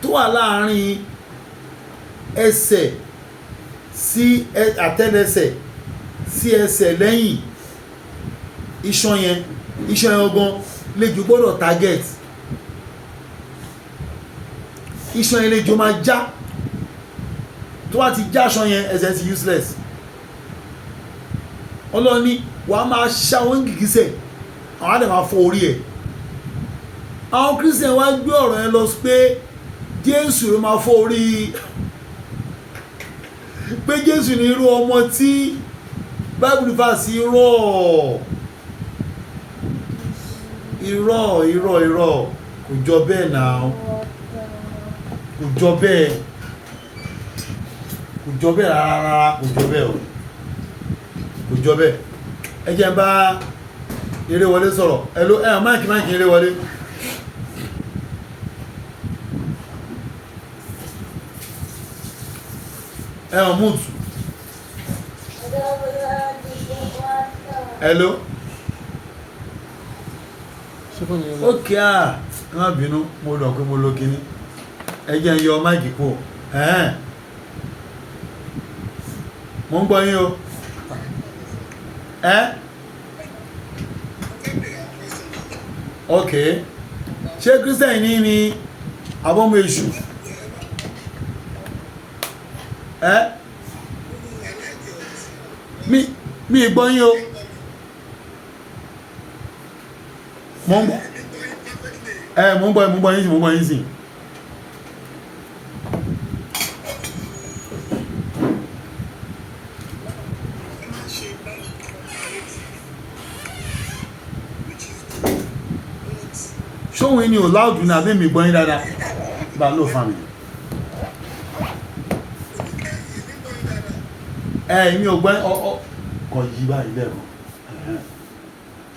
A: tó wà láàrin ẹsẹ̀ sí àtẹ́lẹsẹ̀ sí ẹsẹ̀ lẹ́yìn iṣan yẹn ọgbọ́n lejò gbọ́dọ̀ target iṣan yẹn lejò máa já tó wá ti já aṣọ yẹn ẹsẹ̀ ti useless ọlọ́ni wàá máa ṣàwọn gìgísẹ̀ àwọn àdè máa fọ orí ẹ̀ àwọn Christian wá gbé ọ̀rọ̀ yẹn lọ pé Jésù ló máa fọ orí pé Jésù ní irú ọmọ tí Bible verse irọ́ kò jọ bẹ́ẹ̀ náà kò jọ bẹ́ẹ̀ rárá kò jọ bẹ́ẹ̀ o kò jọ bẹ́ẹ̀ ẹ jẹ́ bá eré wọlé sọ̀rọ̀ ẹ̀lò máìkì eré wọlé mute hello ókè ẹ má bínú mo lọ pé mo lo kíní ẹ jẹ́ ń yọ máìkì kú mo ń gbọ́ yín o Okay. Ṣé Christian ní ni abọ́mọ èṣù? Mi gbọ́ yín o. Mo ń gbọ́ yín sí. Ṣóhun ẹni ò láòdù ní abẹ́ mi gbọ́ yín dáadáa bá ló fa mi. Èmi ò gbọ́ kọ̀ yí báyìí lẹ́ẹ̀kan.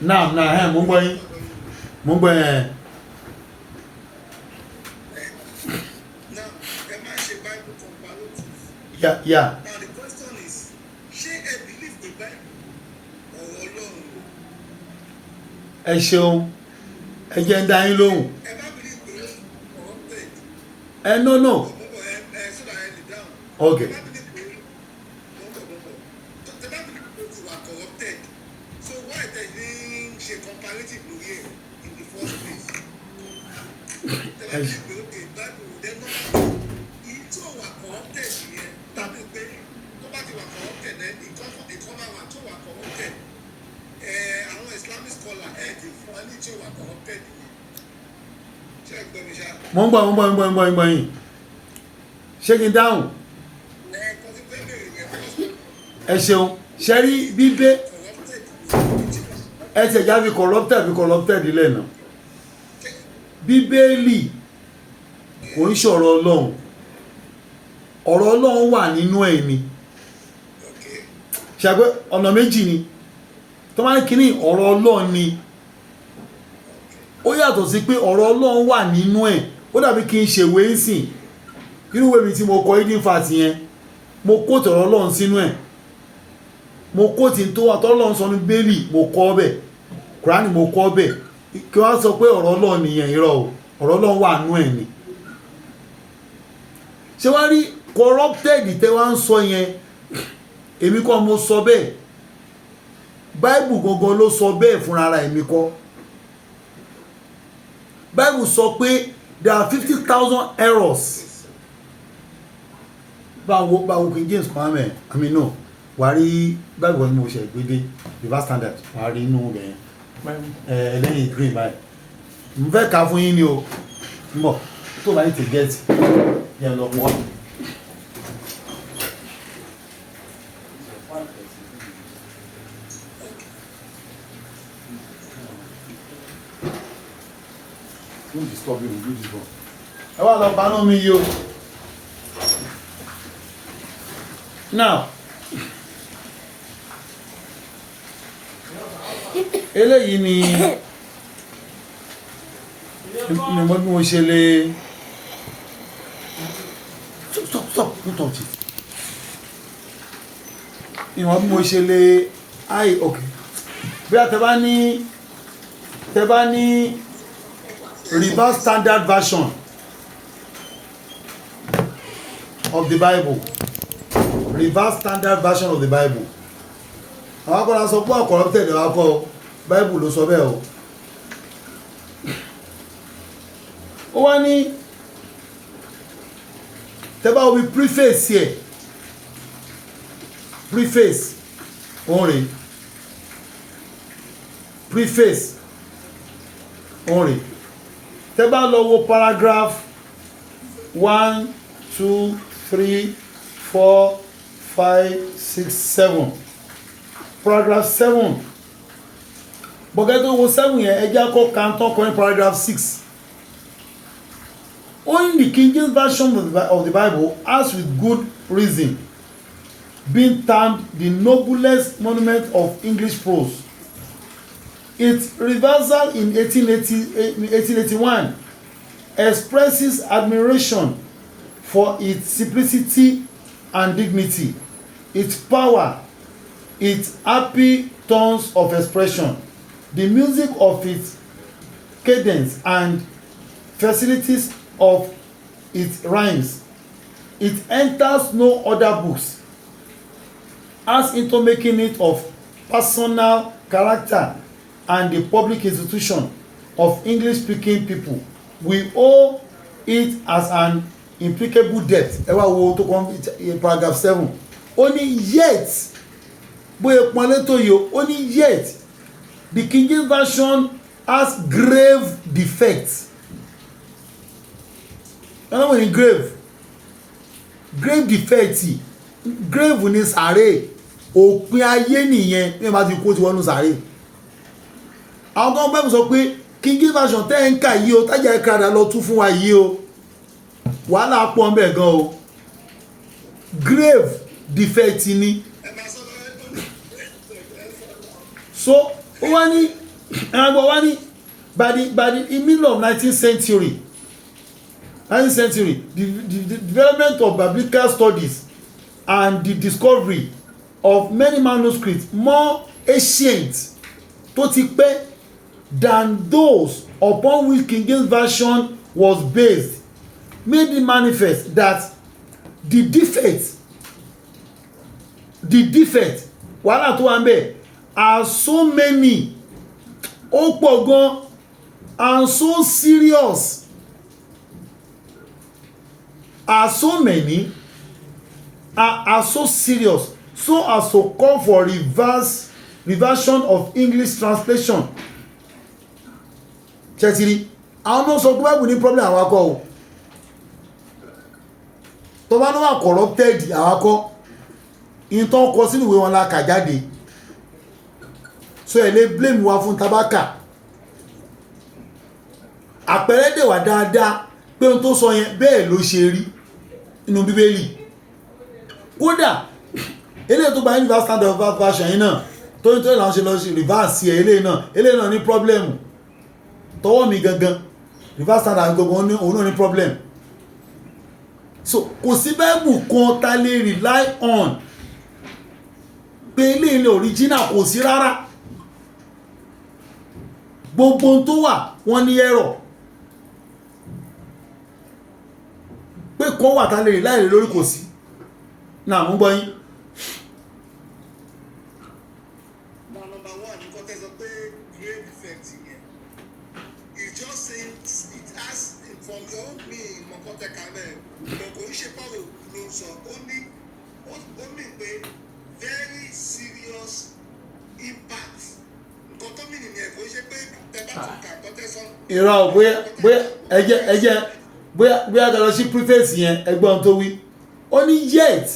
A: Náà mo ń gbọ́ yín. Mo ń gbọ́ yín. Yeah.
B: Now the question is, ṣé ẹ believe the Bible ọ̀rọ̀ Ọlọ́run?
A: Ẹ ṣeun. Ẹ jẹ́ ń dá yín lóhùn.
B: Ẹ bá believe pé corrupted.
A: No.
B: So that I lè down.
A: Okay.
B: Ẹ bá believe pé ti wà corrupted. So why tẹ̀ ní ṣe comparative lórí ẹ̀ in the first place? Ẹ bá believe pé okay Bible then no èyí tó wà corrupted yẹn tàbí pé tó bá ti wà corrupted ẹ̀ ìkọ́mà wà tó wà corrupted. Àwọn Islamic scholar ti fún wa ní tí ó wà corrupted yẹn. Ṣé ẹ gbọ́ mi ṣá?
A: Mo ń gbọ́ yín. Ṣé kí n dáhùn? Ẹ ṣeun. Ṣé rí bíbé ẹ tẹ̀ já fi corrupted lẹ́nà. Bíbélì kò ń ṣọ̀rọ̀ Ọlọ́run. Ọ̀rọ̀ Ọlọ́run wà nínú ẹ̀ ni. Ṣé pé ọ̀nà méjì ni. Tó máa ń kíní ọ̀rọ̀ Ọlọ́run ni. Ó yàtọ̀ sí pé ọ̀rọ̀ Ọlọ́run wà nínú ẹ̀. Ó dàbí kí n ṣèwé ń sìn. Irú ìwé mi tí mo kọ Idin Fat yẹn, mo kóòtù ọ̀rọ̀ Ọlọ́run sínú ẹ̀. Mo kóòtù tó wà tọ́lọ́run sọ ní Bélì, mo kọ́ ọbẹ̀. Kùránì mo kọ́ ọbẹ̀. Kí wọ́n sọ pé ọ̀rọ̀ Ọlọ́run nìyẹn irọ́ o. Ọ̀rọ̀ Ọlọ́run wà nínú ẹ̀ ni. Ṣé wá rí corrupted tẹ́ wá ń sọ yẹn? Èmi kọ́ mo sọ bẹ́ẹ̀. Bible gangan ló sọ bẹ́ẹ̀ fúnra ara èmi kọ́. Bible sọ pé there are 50,000 errors. Báwo King James kan mẹ́ no wà á rí Bible ni mo ṣe gbédé Revised Standard wà á rí inú bẹ̀yẹn ẹlẹ́yìn green báyìí. Mo fẹ́ ka fún yín ni o mbọ̀ tó bá yìí ti get yẹn lọ wọ́n. Don't disturb you, do this one. Ẹ wá lọ paná mi yìí o. Now, eléyìí ni mo bí mo ṣe lè stop don't touch it. Ìwọ̀n bí mo ṣe lè okay. Bí a tẹ bá ní Revised Standard Version of the Bible. Revised Standard Version of the Bible. Àwọn akọ́lá sọ pé corrupted akọ́ Bible ló sọ bẹ́ẹ̀ o. Ó wá ní tẹ́bá omi preface here. Preface only. Preface only. Tẹ́bá lọ wo paragraph 1, 2, 3, 4, 5, 6, 7. Paragraph 7. Bọ̀gẹ́ tó wo 7 yẹn ẹjá kọ́ kàntán kọ́ ní paragraph 6. Only the King James Version of the Bible has with good reason been termed the noblest monument of English prose. Its reversal in 1881 expresses admiration for its simplicity and dignity, its power, its happy tones of expression, the music of its cadence and facilities of its rhymes. It enters no other books as into making it of personal character and the public institution of English-speaking people. We owe it as an implicable debt. Ẹ wá wo tó kàn paragraph 7. Ó ní yet bóyá pọ́nlé tó yọ ó ní yet the King James version has grave defects. Ẹ náà wọ́n ní grave defect grave ní sàré òpin ayé nìyẹn ní ìbá ti kó ti wọnú sàré. Àwọn kan bẹ́ẹ̀ sọ pé King James version tẹ́ ń kà yìí o tájà ìkàdà lọ tún fún wa yìí o wàhálà pọ̀ ń bẹ̀ gan o grave defect ni. So ó wá ní ẹ̀rọ wá ní by the middle of 19th century the development of biblical studies and the discovery of many manuscripts more ancient tó ti pẹ́ than those upon which King James version was based made it manifest that the defect wàhálà tó wà ń bẹ̀ are so many ó pọ̀ gan and so serious are so many are so serious so as to call for reversion of English translation. Chetiri àwọn náà sọ pé Bible ní problem àwọn akọ o tó bá náà wà corrupted àwọn akọ in tó kọ sínú ìwé wọn la kà jáde so ẹ lè blame wa fún tabaka àpẹẹrẹ dẹ̀ wà dáadáa pé ohun tó sọ yẹn bẹ́ẹ̀ ló ṣe rí nínú Bíbélì kódà eléyìí tó bá universal standard version yìí náà tó ní tó ìlànà ṣe lọ sí reverse ẹ̀ eléyìí náà ní problem tọwọ́ mi gangan reverse standard gbogbo òun náà ní problem. So kò sí Bible kan ta lè rely on pé ilé original kò sí rárá gbogbo tó wà wọ́n ní error pé kọ́ wà ta lè rely lórí kò sí náà mú gbọ́ yín.
B: Number one, nǹkan tẹ́ sọ pé grave defect yẹn it just seems it has from your own meaning mọ̀kàn tẹ́ ká mẹ́rin kò ń ṣe báwo ló ń sọ ó mì pé very serious impact nǹkan tó mìíràn yẹn kò ń ṣe pé tẹ́ bá tún kà tọ́ tẹ́ sọ.
A: ìrọ̀ bóyá ẹjẹ́ bóyá lọ sí preface yẹn ẹgbọ́n tó wí ó ní yet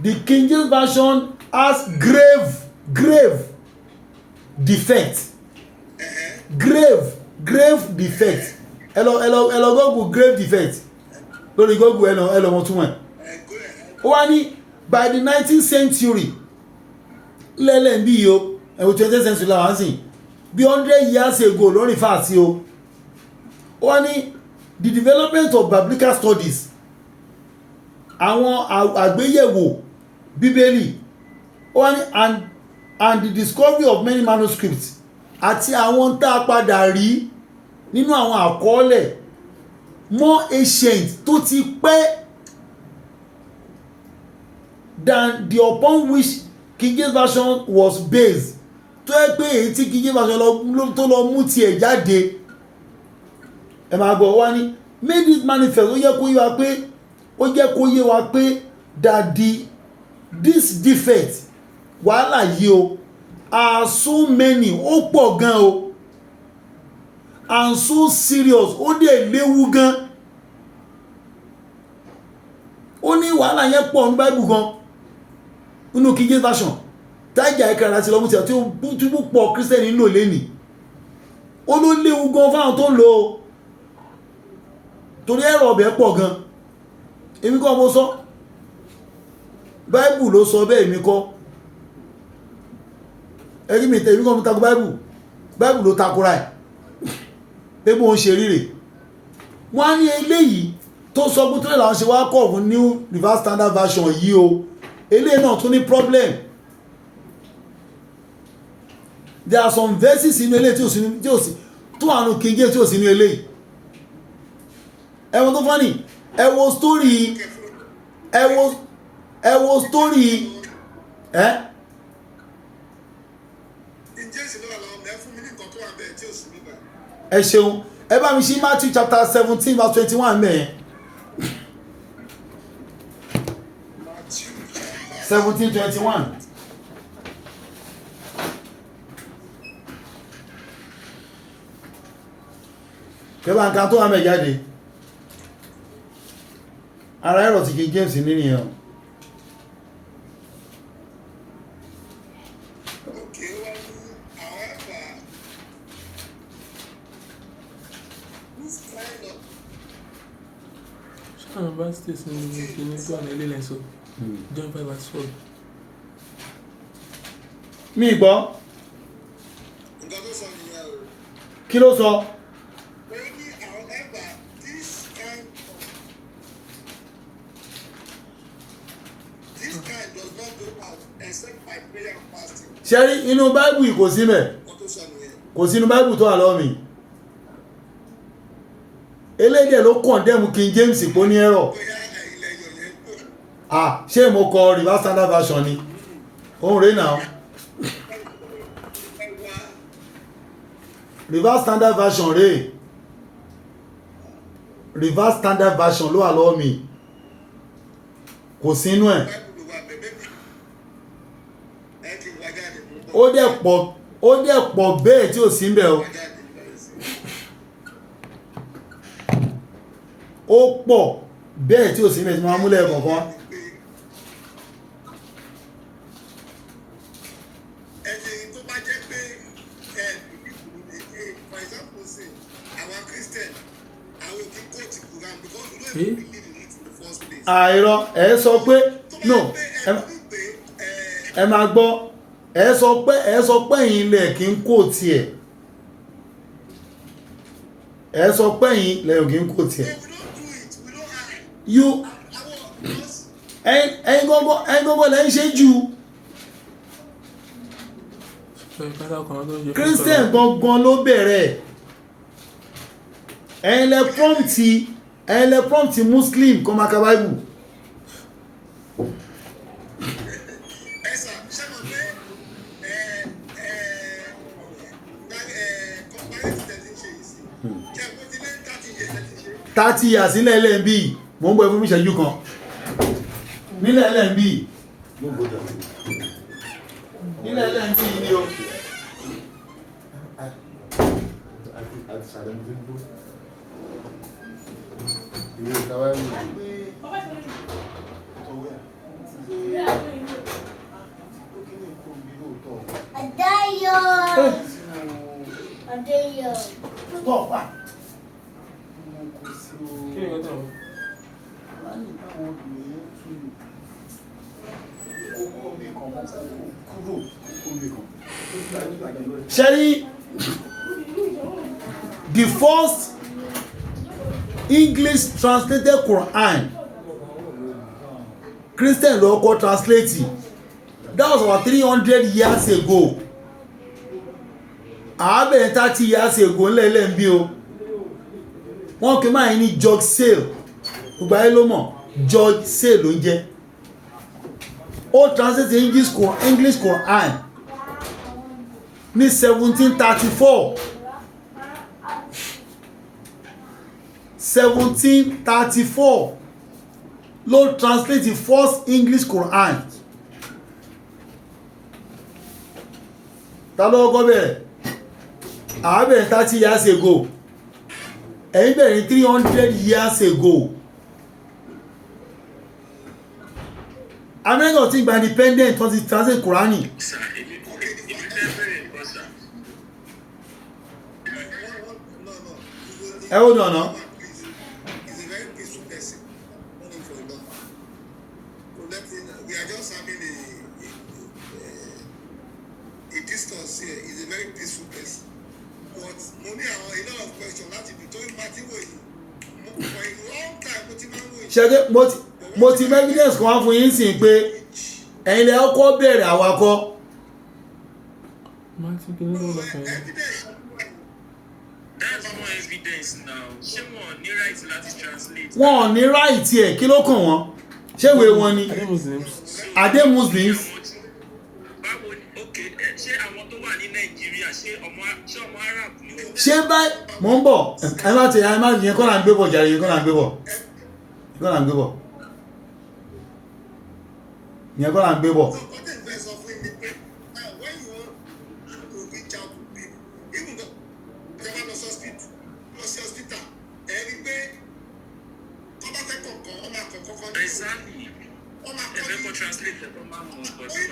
A: the King James version has grave defect grave defect ẹ lọ Google grave defect lórí Google ẹ lọ wọn tún wọn ó wá ní by the 19th century lẹ́lẹ̀ ń bí yìí o ẹ̀wọ̀n 20th century làwọn á sìn bí 100 years ago lórí fàásì o ó wá ní the development of biblical studies àwọn àgbéyẹ̀wò Bíbélì ó wá ní and the discovery of many manuscripts àti àwọn tá a padà rí nínú àwọn àkọọ́lẹ̀ more ancient tó ti pẹ́ than the upon which King James version was based tó yẹ pé èyí tí King James version tó lọ mú tiẹ̀ jáde ẹ máa gbọ́ wá ní made it manifest ó jẹ́ kó yé wa pé that this defect wàhálà yìí o are so many ó pọ̀ gan o and so serious ó dẹ̀ léwu gan ó ní wàhálà yẹn pọ̀ ní Bible gan nínú King James version tájà ìkàrà àti lọ́mú tí ó túbú pọ̀ Christian nílò lẹ́nì ó ló léwu gan fáwọn tó ń lò ó torí ẹ̀rọ ọ̀bẹ̀ pọ̀ gan èmi kọ́ mo sọ Bible ló sọ bẹ́ẹ̀ èmi kọ́ ẹ̀rí mi tẹ̀mí kọ́ mo takò Bible ló takora ẹ̀ pé bó ń ṣe ríre wọ́n á ní eléyìí tó sọ pé tó lè làwọn ṣe wá kọ̀ fún new reverse standard version yìí o eléyìí náà tún ní problem there are some verses inú eléyìí tí ò sí tó àrùn King James tí ò sí inú eléyìí ẹwọ tó fọ́nì ẹwọ story ẹ ṣeun ẹ bá mi ṣí Matthew chapter 17 verse 21 mẹ́ẹ̀ 17:21. kẹba nǹkan tó wà mẹ́ jáde ara ẹ̀rọ ti King James nínú yẹn.
C: Verse states in Kini Idi so John 5 verse 4.
A: Mi gbọ́. Kí ló sọ? Ṣẹ́rí inú Báíbù kò sí mẹ́. Kò sí inú Báíbù tó wà lọ́wọ́ mi. Elédè ló condemn King James pó ní ẹ̀rọ. Ṣé mo kọ reverse standard version ni? Ohun rẹ̀ náà. Reverse standard version rẹ̀. Reverse standard version ló wà lọ́wọ́ mi. Kò sí inú ẹ̀. Ó dẹ̀ pọ̀ bẹ́ẹ̀ tí ò sí ń bẹ̀ o. Ó pọ̀ bẹ́ẹ̀ tí ò sí mẹ́sí máa múlẹ̀ kọ̀ọ̀kan.
B: Ẹni tó bá jẹ́ pé for example say our Christian àwọn òkè kóòtù Qur'an because we don't even believe in it in the first place.
A: Àìrọ̀ ẹ sọ pé no ẹ máa gbọ́ ẹ sọ pé ẹ̀yin lẹ̀ kí ń kó tiẹ̀ ẹ sọ pé ẹ̀yin lẹ̀ kí ń kó tiẹ̀. You ẹ̀yin gbogbo lẹ́ ń ṣe jù. Christian gangan ló bẹ̀rẹ̀. ẹ̀yin lẹ prompt Muslim kó máa ka Bible. Tàti yà sílẹ̀ LNB mo ń bọ̀ fún ìṣẹ́jú kan nílẹ̀ LNB nílẹ̀ LNB ni o.
D: Adeyo.
A: Stop. Sherry, the first English translated Qur'an, Christian local translating, that was about 300 years ago. Àbẹ̀ 30 years ago lẹ́lẹ́ bí o. Wọ́n kí máa ní George Sale, gbogbo ayé ló mọ̀, George Sale ló ń jẹ́. Ó translate English Qur'an ní 1734. 1734 ló translate the first English Qur'an. Ta ló kọ́ bẹ̀rẹ̀? Àbẹ̀ 30 years ago. Ẹ̀yin bẹ̀rẹ̀ 300 years ago. America ti gba independent wọ́n ti translate Qur'ani. Ẹ ó dọ̀nà. Ṣẹ́gẹ́ mo ti evidence kan wá fún yín sí pé ẹ̀yin lẹ ọkọ̀ bẹ̀rẹ̀ àwakọ̀. Wọ́n ò ní right ẹ̀ kí ló kàn wọ́n? Ṣé ìwé wọn ni? Are they Muslims?
B: Ṣé àwọn tó wà ní Nàìjíríà
A: ṣé báyìí mò ń bọ̀ ẹ má ti ẹ má yẹn kọ́ là ń gbé bọ̀ jàre yẹn kọ́ là ń gbé bọ̀ yẹn kọ́ là ń gbé bọ̀ yẹn kọ́ là ń gbé bọ̀.
B: So content first of when you want to reach out to people, even though they want to hospital, every day, come back and come.
D: Exactly. Translate the
B: Because you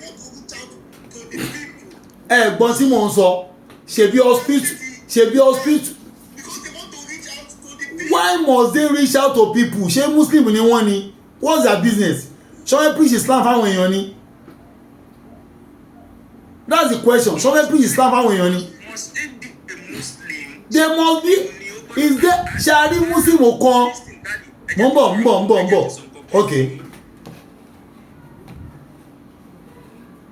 B: want to reach out to the people.
A: Gbọ́n tí mò ń sọ ṣebí hospital
B: Because they want to reach out to the people.
A: why must they reach out to people ṣé muslim ni wọ́n ni what's their business ṣọ́wẹ́ preach islam fáwọn èèyàn ni that's the question ṣọ́wẹ́ preach islam fáwọn èèyàn ni
D: Must it be a Muslim?
A: they must be is there ṣàrí muslim kan mo ń bọ̀ okay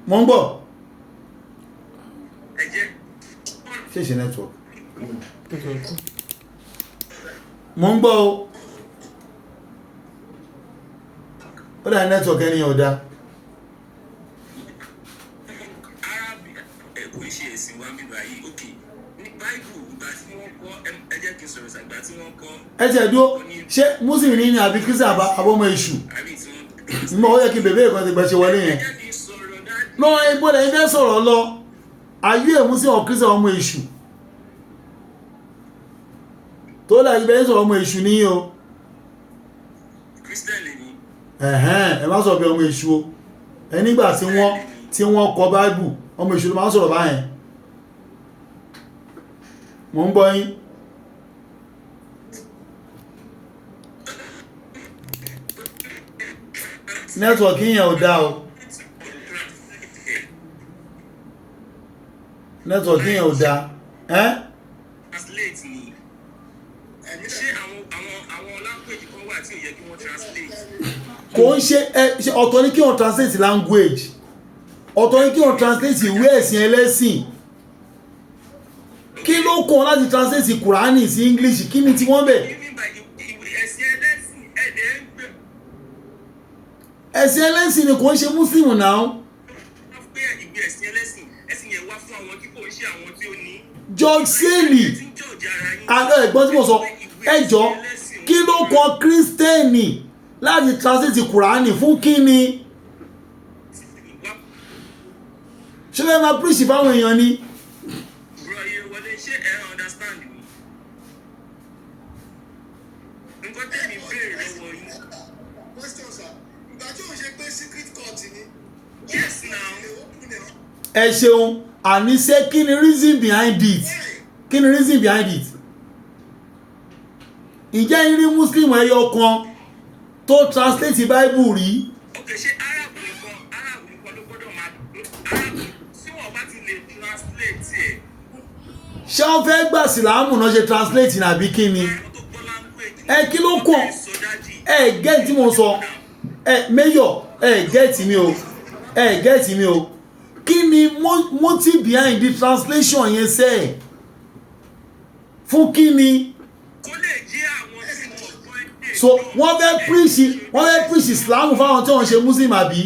A: mo ń bọ̀ ṣe ṣe network mo ń gbọ́ o ó dá network ẹni ọ̀dá
D: Arabic kò ṣe ẹ̀sìn wa mi báyìí ok ní Bible ìgbà tí wọ́n kọ́ ẹ jẹ́ kí n sọ̀rọ̀ sàgbà tí wọ́n kọ́
A: ẹ tẹ̀ dúró ṣé muslim ní àbí christian àbọ́mọ èṣù
D: àbí tí wọ́n
A: mímọ́ ó yẹ kí bèbè ìkan ti gbẹ̀ṣẹ̀ wọlé
D: ẹ
A: yẹn
D: jẹ́ kí n sọ̀rọ̀ dájú.
A: lọ ìbọ̀dẹ̀ ilé sọ̀rọ̀ lọ ayé muslim or christian ọmọ èṣù tó dà ibẹ̀ sọ̀rọ̀ ọmọ èṣù ní o
D: Christian lè ní.
A: ẹ má sọ bí ọmọ èṣù o ẹ nígbà tí wọ́n kọ báìbù ọmọ èṣù ló máa ń sọ̀rọ̀ báyẹn mo ń gbọ́ yín nẹ́tíwọ̀kì yẹn ò dá o nẹ́tíwọ̀kì yẹn ò dá
D: Translate ni. Ṣé àwọn language kan wà tí ò yẹ kí wọ́n translate?
A: kò ń ṣe ọ̀tọ̀ ní kí wọ́n translate language ọ̀tọ̀ ní kí wọ́n translate ìwé ẹ̀sìn ẹlẹ́sìn kí ló kàn láti translate Qur'ani sí English kí ni tí wọ́n bẹ̀
D: Ẹ̀sìn ẹlẹ́sìn ẹ̀dẹ̀ ń gbé.
A: ẹ̀sìn ẹlẹ́sìn ni kò ń ṣe muslim náà
D: Wọ́n pé ìgbé ẹ̀sìn ẹlẹ́sìn ẹ̀sìn yẹn wá fún àwọn tí kò ń ṣe àwọn tí ó ní.
A: George Sely
D: Tí ń jẹ́ ọ̀jà ara yín.
A: àlọ́ ẹ̀gbọ́n tí mo sọ ẹjọ́ kí ló kàn kírísítẹ́nì láti translate Qur'ani fún kí ni ṣé fẹ́ máa preach fáwọn èèyàn ni
D: Bro, iye wọlé ṣé ẹ understand mi? Nǹkan tẹ́mi béèrè lọ́wọ́ yín.
B: Question, sir. Ìgbà tí o ṣe pé secret court ni.
D: Yes now.
A: ẹ ṣeun àníṣe kí ni reason behind it kí ni reason behind it ǹjẹ́ irí muslim ẹyọ kan tó translate bible rí
D: Okay, ṣé Arab nìkan ló gbọ́dọ̀ máa Arab tí wọ́n bá ti lè translate ẹ̀.
A: ṣé wọ́n fẹ́ gbà sílámù náà ṣe translate nàbí kí ni
D: Àwọn tó gbọ́ language.
A: ẹ kí ló kàn
D: Sọdájì.
A: ẹ gẹ́ẹ̀tì mo sọ ẹ mayor ẹ gẹ́ẹ̀tì mi o ẹ gẹ́ẹ̀tì mi o kí ni motive behind the translation yẹn sẹ́ fún kí ni
D: Kó lè jẹ́ àwọn tí wọ́n gbọ́ èdè.
A: so wọ́n fẹ́ preach islam fáwọn tí wọ́n ṣe muslim àbí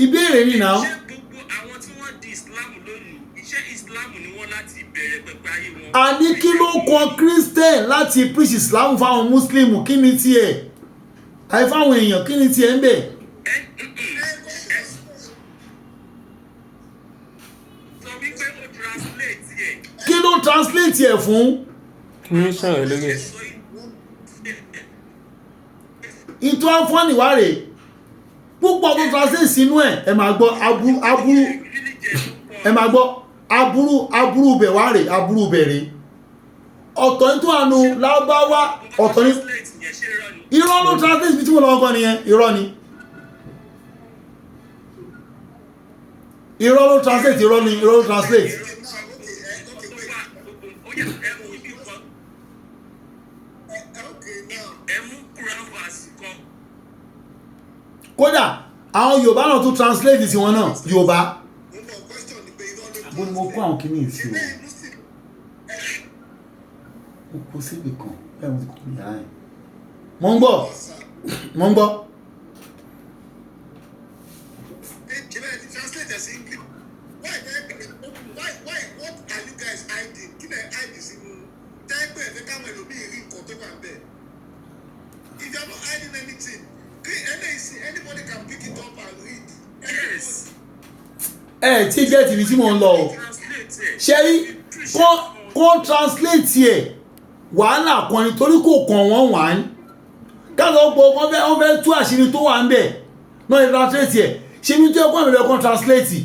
A: ìbéèrè ni náà
D: Ṣé gbogbo àwọn tí wọ́n di Islam lónìí, iṣẹ́ Islam ni wọ́n láti bẹ̀rẹ̀ pẹ̀pẹ̀ ayé wọn?
A: a ní kí ló kan christian láti preach islam fáwọn muslim kí ni tiẹ̀ àyè fáwọn èèyàn kí ni tiẹ̀ ń bẹ̀
D: Sọ wípé ó translate ẹ̀.
A: kí ló translate ẹ̀ fún
C: ní sọ̀rọ̀ lórí ẹ̀.
D: Sọ
A: ìtọ́ afọ́nìwárè púpọ̀ tó translate sínú ẹ̀ máa gbọ́ aburú ẹ máa gbọ́ aburú bẹ̀wárè aburú bẹ̀rẹ̀ ọ̀tọ̀ ní tó àánú lábáwá ọ̀tọ̀ ní
D: translate yẹn ṣe rọ ni.
A: irọ́ ló translate bí tí mo lọ́wọ́ gan nìyẹn irọ́ ni irọ́ ló translate irọ́ ló translate kódà àwọn Yorùbá náà tún translate sí wọn náà Yorùbá bó ni mo kó àwọn kìíní sí o mo kó síbì kan bẹ́ẹ̀ mo ti kó yàrá yẹn mo ń gbọ́
B: Translate as English. hide sínú tẹ́gbẹ́ ẹ̀fẹ́ káwọn ẹlòmíì rí nǹkan tó wà bẹ́ẹ̀. If you are not hiding anything, anybody can pick it up and read.
D: Yes.
A: Tí jẹ́ tìbí tí mò ń lọ o ṣe rí kó translate ẹ̀ wàhálà kan nítorí kò kàn wọ́n wà ní káàkiri ọ̀pọ̀ wọ́n fẹ́ tú àṣírí tó wà ń bẹ̀ náà ní translate ẹ̀ ṣe ní tó ẹ̀kọ́ àmì ẹ̀kọ́ translate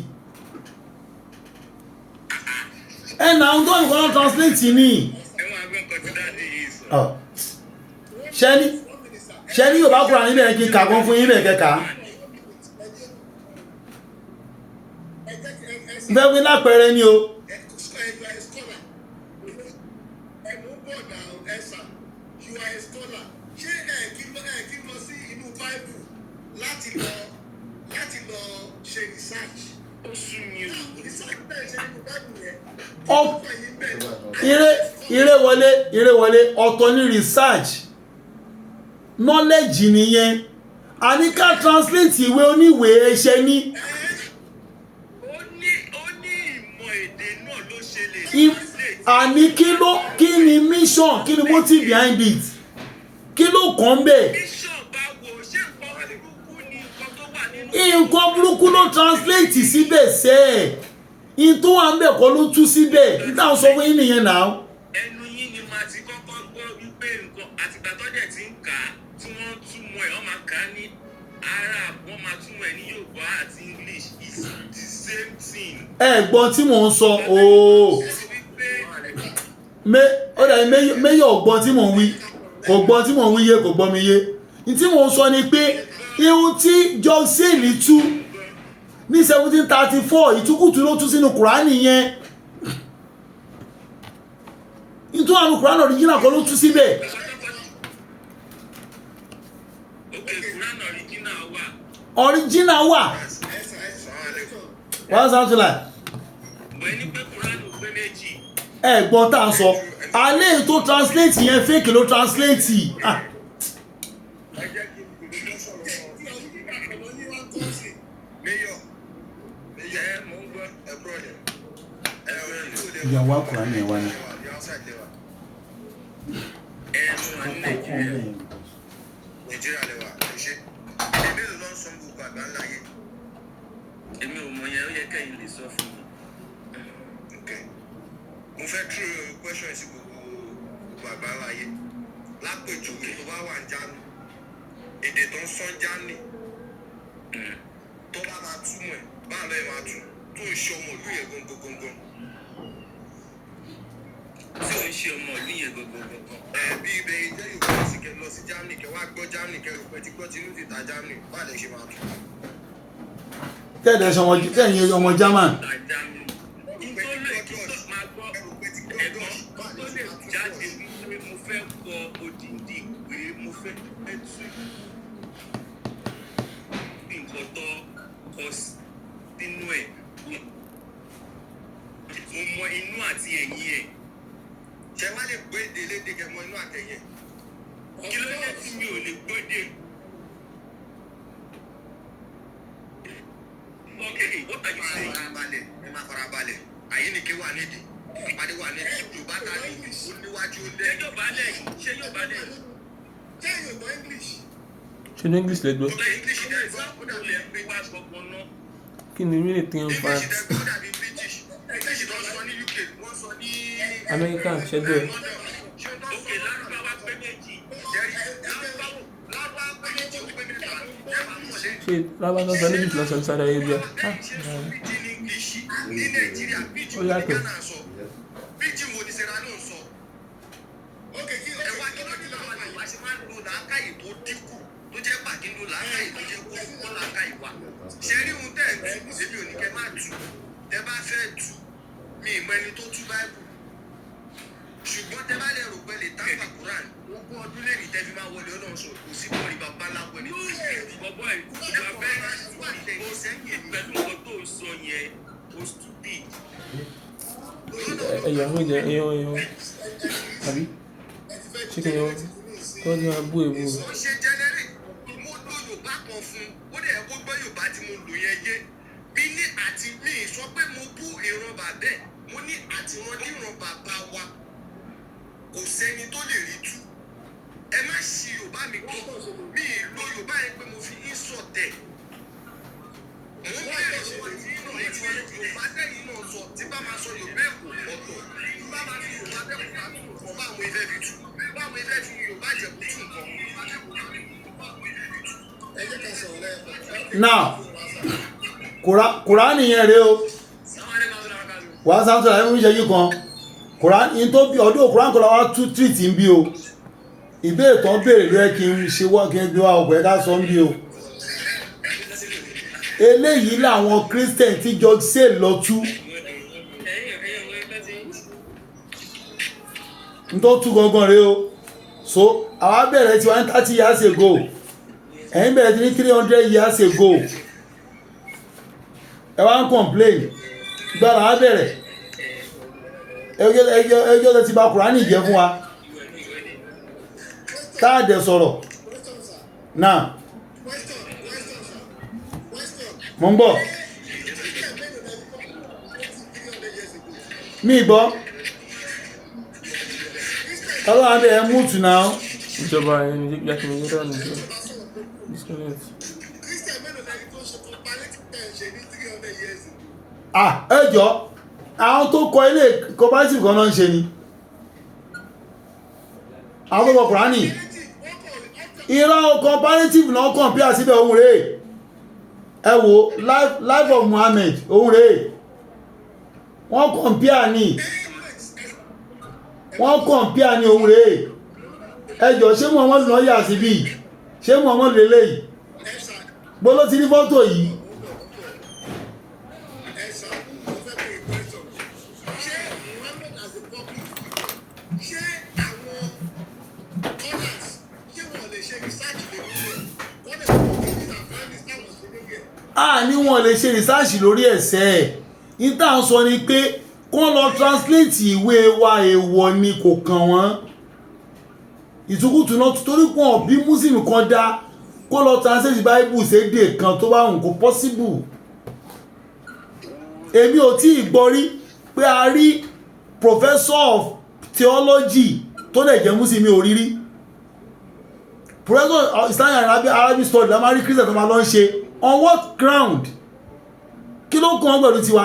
A: ẹ̀nà àwọn tó ẹ̀kọ́ translate ní ṣe ní yóò bá kúrò níbẹ̀ kí kàgbọ́n fún yín bẹ̀ kẹ́kàá bẹ́ẹ̀ wí lápẹẹrẹ ni o. Ire wọlé ọ̀tọ̀ ní research knowledge nìyẹn a ní ká translate ìwé oníwèé ẹṣẹ ní. Àní kí ni mission kí ni motive behind it kí ló kàn bẹ́ẹ̀ nǹkan burúkú ló translate síbẹ̀ sẹ́ẹ̀ in tó wà ń bẹ̀ kọ́ ló tú síbẹ̀ nígbà sọ fún yín nìyẹn náà.
D: Ẹnu yín ni màá ti kọ́kọ́ gbọ́ wípé nǹkan àtìgbà tọ́jẹ̀ tí ń kà á tí wọ́n túmọ̀ ẹ̀ wọ́n máa kà á ní Arab wọ́n máa túmọ̀ ẹ̀ ní Yorùbá àti English is the same thing.
A: Ẹ̀gbọ́n tí mò ń sọ ooo ó dàbí méyọ̀ ọ̀gbọ́n tí mò ń wí kò gbọ́n tí mò ń wí yé kò gbọ́ mi yé ní tí mò ń sọ ni pé ihun tí jọ́sẹ̀lì tú ní 1734 ìtúkùtù ló tú sínú Kùránì yẹn ìtú àwọn Kùránì original kan ló tú síbẹ̀. Original wà wọ́n sá tún láì ẹ̀gbọ́n tá a sọ alẹ́ tó translate yẹn fake ló translate ìyàwó Kùránì ẹ̀ wá ní.
B: Nàìjíríà lẹ́wà ṣe ẹgbẹ́ ló ń sọ gbogbo àgbà ńlá yé.
D: Èmi ò mọ yẹn ó yẹ kẹ́yìn lè sọ fún mi.
B: Mo fẹ́ tú question sí gbogbo àgbà ńlá yé. Lápèjúwe tó bá wà ní Jáàmù èdè tó ń sọ Jáàmù tó bá máa túmọ̀ ẹ̀ báà lọ́ọ̀ máa tú tó ń ṣe ọmọ ìlú yẹn gbọ̀ngbọ̀ngbọ̀n.
D: Tí ó ń ṣe ọmọ ìlú yẹn gbọ̀ngbọ̀ngbọ̀n.
B: Bí ibẹ̀ jẹ́ Yorùbá sì kẹ́ lọ sí Jáàmù kẹ́ wá gbọ́ Jáàmù kẹ́ rò pé tí gbọ́ tinú ti ta Jáàmù báà lè ṣe máa tú.
A: Tẹ́ẹ̀dẹ̀ ọmọ German.
D: Mo mọ inú àti ẹ̀yìn ẹ̀.
B: Ṣé wá lè gbé èdè lédè kẹ́ mọ inú àtẹ̀yìn?
D: Kí ló dé tí mi ò lè gbọ́dé? Okay, what are you saying?
B: Ẹ máa farabalẹ̀. Àyíníkẹ́ wà nídìí. Ìpàdé wà nídìí. Yorùbá ta ni ó níwájú ó lé.
D: Ṣé Yorùbá lẹ́yìn? Ṣé Yorùbá lẹ́yìn?
B: Ṣé Yorùbá English?
C: ṣe ní English lẹ́gbọ́
B: Ọ̀gá English dẹ̀ gbọ́ ó dàbí
D: Lè gbé wá gbọ́gbọ́n náà.
C: kí ni really tí ń fa
B: English dẹ̀ gbọ́ ó dàbí British. English tó ń sọ ní UK wọ́n sọ ní
C: American ṣẹ́gbẹ́ ẹ̀.
D: Okay, Lárúbáwá pé méjì. Lárúbáwá pé méjì ó pé mẹ́ta. Ẹ máa mọ̀ lé.
C: ṣe lábá tó ń sọ ní Egypt lọ́sọ̀ ní Saudi Arabia
B: ní Nàìjíríà bíjì
C: ó
B: mo ní
C: yàtọ̀.
B: Ghana sọ bíjì mo ní Sierra Leone sọ. Ok kí ẹ wá kí ló dé lọ́wọ́ ni wá ṣe máa ń lo làákàyè tó dínkù tó jẹ́ pàdínú làákàyè tó jẹ́ kó fún wọn làákàyè wa. Ṣé rí ohun tẹ́ ẹ̀ tú èmi ò ní kẹ́ máa tú tẹ́ bá fẹ́ tú mi ìmọ̀ ẹni tó tú Báíbù ṣùgbọ́n tẹ́ bá lè rò pé lè tábà Quran ogún ọdún lè rí tẹ́ fi máa wọlé Ọlọ́run sọ kò sí bọ́ọ̀lì bàbá lápò ẹni tó ṣe
D: Bọ̀bọ̀ ẹ̀ ìjọba bẹ́ẹ̀ ó sẹ́yìn pẹ̀lú nǹkan tó ń sọ yẹn ó stupid.
C: ẹ̀yà ń jẹ ẹ̀yàn àbí chicken yẹn tó ní abú èbú
B: ṣe jẹnẹrì mo lo Yorùbá kan fún ó dẹ̀ kó gbọ́ Yorùbá tí mo lò yẹn yé mi ní àti àti mi sọ pé mo bú ìran bàbẹ́ mo ní àtìrandíran bàbá wa kò sẹ́ni tó lè rí tú ẹ má ṣì Yorùbá mi gbọ́ mi lo Yorùbá yẹn pé mo fi insult ẹ̀ mo bẹ̀rẹ̀ sọ tí Yorùbá tẹ̀yìn náà sọ tí bá máa sọ Yorùbá Èkó ọ̀tọ̀ tí bá máa fi Yorùbá tẹ̀kùn àti ọ̀pọ̀ báwọn ilé fi tú báwọn ilé fi Yorùbá Ìjẹ̀bú tú nǹkan. ẹ jẹ́ ká sọ̀rọ̀ lẹ́yìn.
A: now Qur'an yẹn rèé o wàá sáńtò láì fún ìṣẹ́jú kan Qur'an in tó bí ọdún Qur'an kọ́ la wá tú treat ń bí o ìbéèrè tán béèrè ló yẹ kí n ṣe wọ́n kí n gbé wa ọ̀pọ̀ ẹ̀ká sọ ń bí o eléyìí làwọn Christian tí George say lọ tú n tó tú gangan rèé o so àwa bẹ̀rẹ̀ tí wọ́n 30 years ago ẹ̀yin bẹ̀rẹ̀ tí ní 300 years ago ẹ wá ń complain gbára á bẹ̀rẹ̀ ẹjọ́ tẹ́ ti bá Kùránì jẹ́ fún wa táàdẹ̀ sọ̀rọ̀ náà mọ́ ń bọ̀ mí gbọ́ ọlọ́run abẹ́ ẹ múùtù náà
C: ìjọba ẹni jákèjì yóò ní ìjọ disconnect.
A: ẹjọ́ àwọn tó kọ ilé cooperative kan náà ń ṣe ni àwọn tó kọ Kùránì ìran cooperative náà kàn bí àsìbẹ̀ ohun rẹ̀ ẹ wò life of Muhammad ohun rẹ̀ wọ́n kàn bí àní ohun rẹ̀ ẹjọ́ ṣé Muhammad náà yà síbí ṣé Muhammad lélẹ́yìí gbọ́lọ́ ti ní fọ́tò yìí ní wọ́n lè ṣe rìsáàṣì lórí ẹ̀sẹ̀ ìta ń sọ ni pé kán lọ translate ìwé wa èèwọ̀ ni kò kàn wọ́n ìtukùtù náà torí pọ̀ bí muslim kan dá kó lọ translate bible sédè kan tó bá wùn kó possible èmi ò tí ì gbọ́ rí pé a rí professor of theology tó lè jẹ́ muslim ò rí rí professor of Islamic and Arabic study la máa rí Christian tó máa lọ ń ṣe on what ground kí ló kàn pẹ̀lú tiwa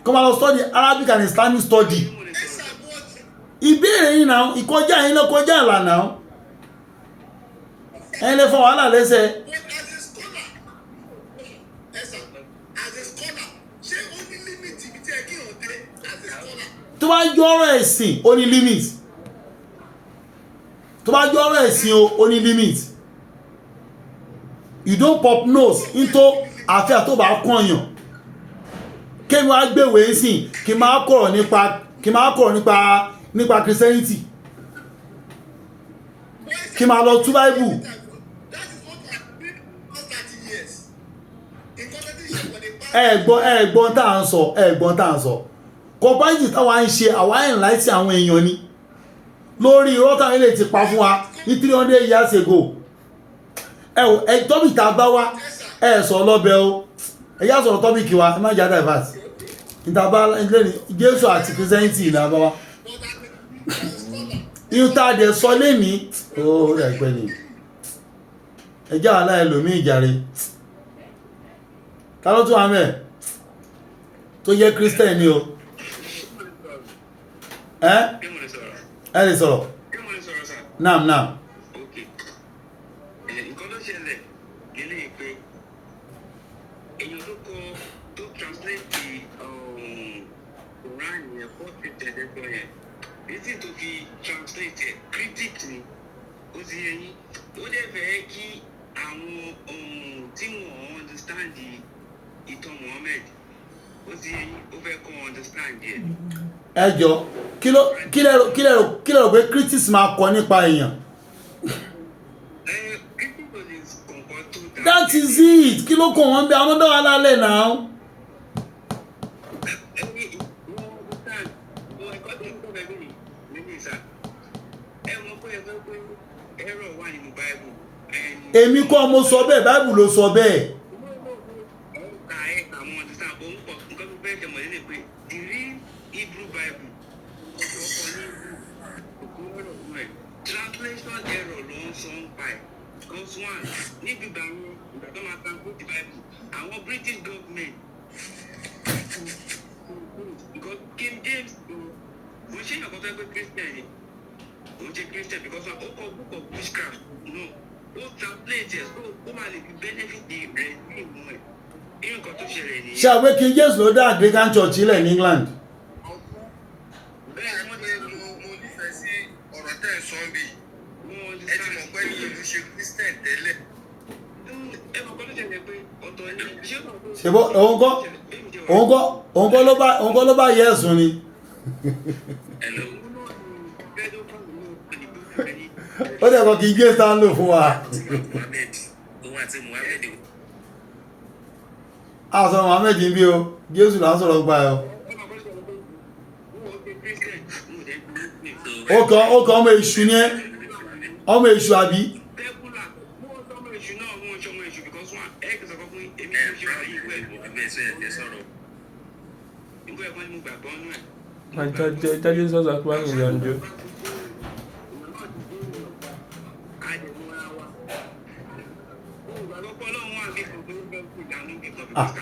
A: kọ́ máa lọ study Arabic and Islamic study ìbéèrè yìí náà ìkọjá yìí lọ kọjá ìlà náà ẹ̀yin lè fọ wàhálà lẹ́sẹ̀ tó bá jọ ọ̀rọ̀ ẹ̀sìn ó ní limit tó bá jọ ọ̀rọ̀ ẹ̀sìn ó ní limit you don't pop nose into àfíà tó bá kọ̀yàn kémi wá gbèwé sí kí máa kọ̀rọ̀ nípa Christianity kí máa lọ tú Bible ẹ̀gbọ́n tá à ń sọ kọ̀páìtì táwa ń ṣe àwa ẹ̀ láìsí àwọn èèyàn ni lórí rọ́tà ilé ti pa fún wa ní 300 years ago tọ́bì tá a bá wá sọ lọ́bẹ̀ o ẹ̀yà sọ̀rọ̀ tọ́bìkì wa ẹ má jà divert ìtàbá Jésù àti Christianity ìlà bá wá ìtàdẹ̀ sọ lẹ́ni ó rẹ̀ pẹ́ ni ẹjá aláìlòmí ìjàre ta ló tún wà mẹ́ tó jẹ́ Christian ni o ẹ lè sọ̀rọ̀ naam ẹjọ́ kí lẹ rò pé critics máa kọ nípa èèyàn that is it kí ló kọ wọn bí àwọn dọ́wà lálẹ́ náà èmi kọ́ mo sọ bẹ́ẹ̀ Bible ló sọ bẹ́ẹ̀
D: ṣẹlẹ̀ pé the real Hebrew Bible ọ̀pọ̀ ní Hebrew translation error ló ń sọ ń pa ẹ̀. Because one, níbi ìgbà tó máa ta book the Bible, àwọn British government, because King James, mo ṣe ìyàkọ́ tó ẹgbẹ́ Christian ni, mo ṣe Christian because ó kọ book of witchcraft, no, ó translate ẹ̀ so ó máa lè fi benefit rẹ̀ ní ìmú ẹ̀. Irú nǹkan tó ṣẹlẹ̀ nìyẹn.
A: ṣé àwọn King James ló dá Anglican Church sílẹ̀ ní England?
B: bẹ́ẹ̀ wọ́n ní mo nífẹ̀ẹ́ sí ọ̀rọ̀ tẹ́ ẹ̀ sọ́n bí ẹ ti mọ̀ pé ní ìlú ṣe Christian tẹ́lẹ̀.
D: Ẹ mọ̀ kọ́ ló ṣẹlẹ̀ pé ọ̀tọ̀ ẹ̀
A: ṣe bó òun kọ́ ló bá yẹ ẹ̀sùn ni. ó dẹ̀ kọ́ King James tá ń lò fún wa. a sọ Mohammed ń bí o Jésù là ń sọ̀rọ̀ pa ẹ̀ o. ó kàn ọmọ èṣù ni ẹ́ ọmọ èṣù àbí.
C: Jáde sọ́sà tó wà ní ìrìnàjò.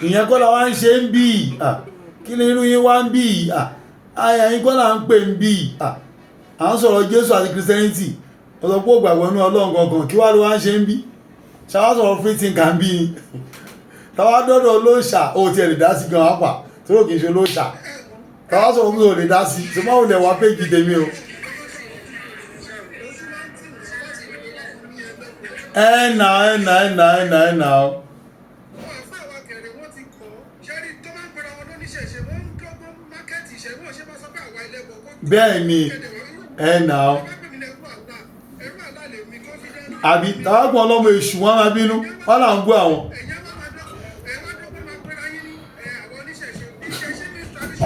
A: Ìyẹn kọ́ la wá ń ṣe ń bí kí ni irú yín wá ń bí àyìn kọ́ la ń pè ń bí à ń sọ̀rọ̀ Jésù àti Christianity ọ̀sọ̀ pé ó gbàgbọ́ ní Ọlọ́run gangan kí wá ló wá ń ṣe ń bí ṣáwá sọ̀rọ̀ free thinker ń bí ni táwa dọ́dọ̀ lóòṣà ó tiẹ̀ lè dá sí gan apà tó rò kì í ṣe lóòṣà táwa sọ̀rọ̀ fún mi ò lè dá sí tó máa ń lẹ̀ wá péjì tèmi o. ẹ̀nà bẹ́ẹ̀ ni ẹ̀nà àbí tàwápọ̀ ọlọ́mọ èṣù wọn máa bínú wọ́n là ń gbọ́ àwọn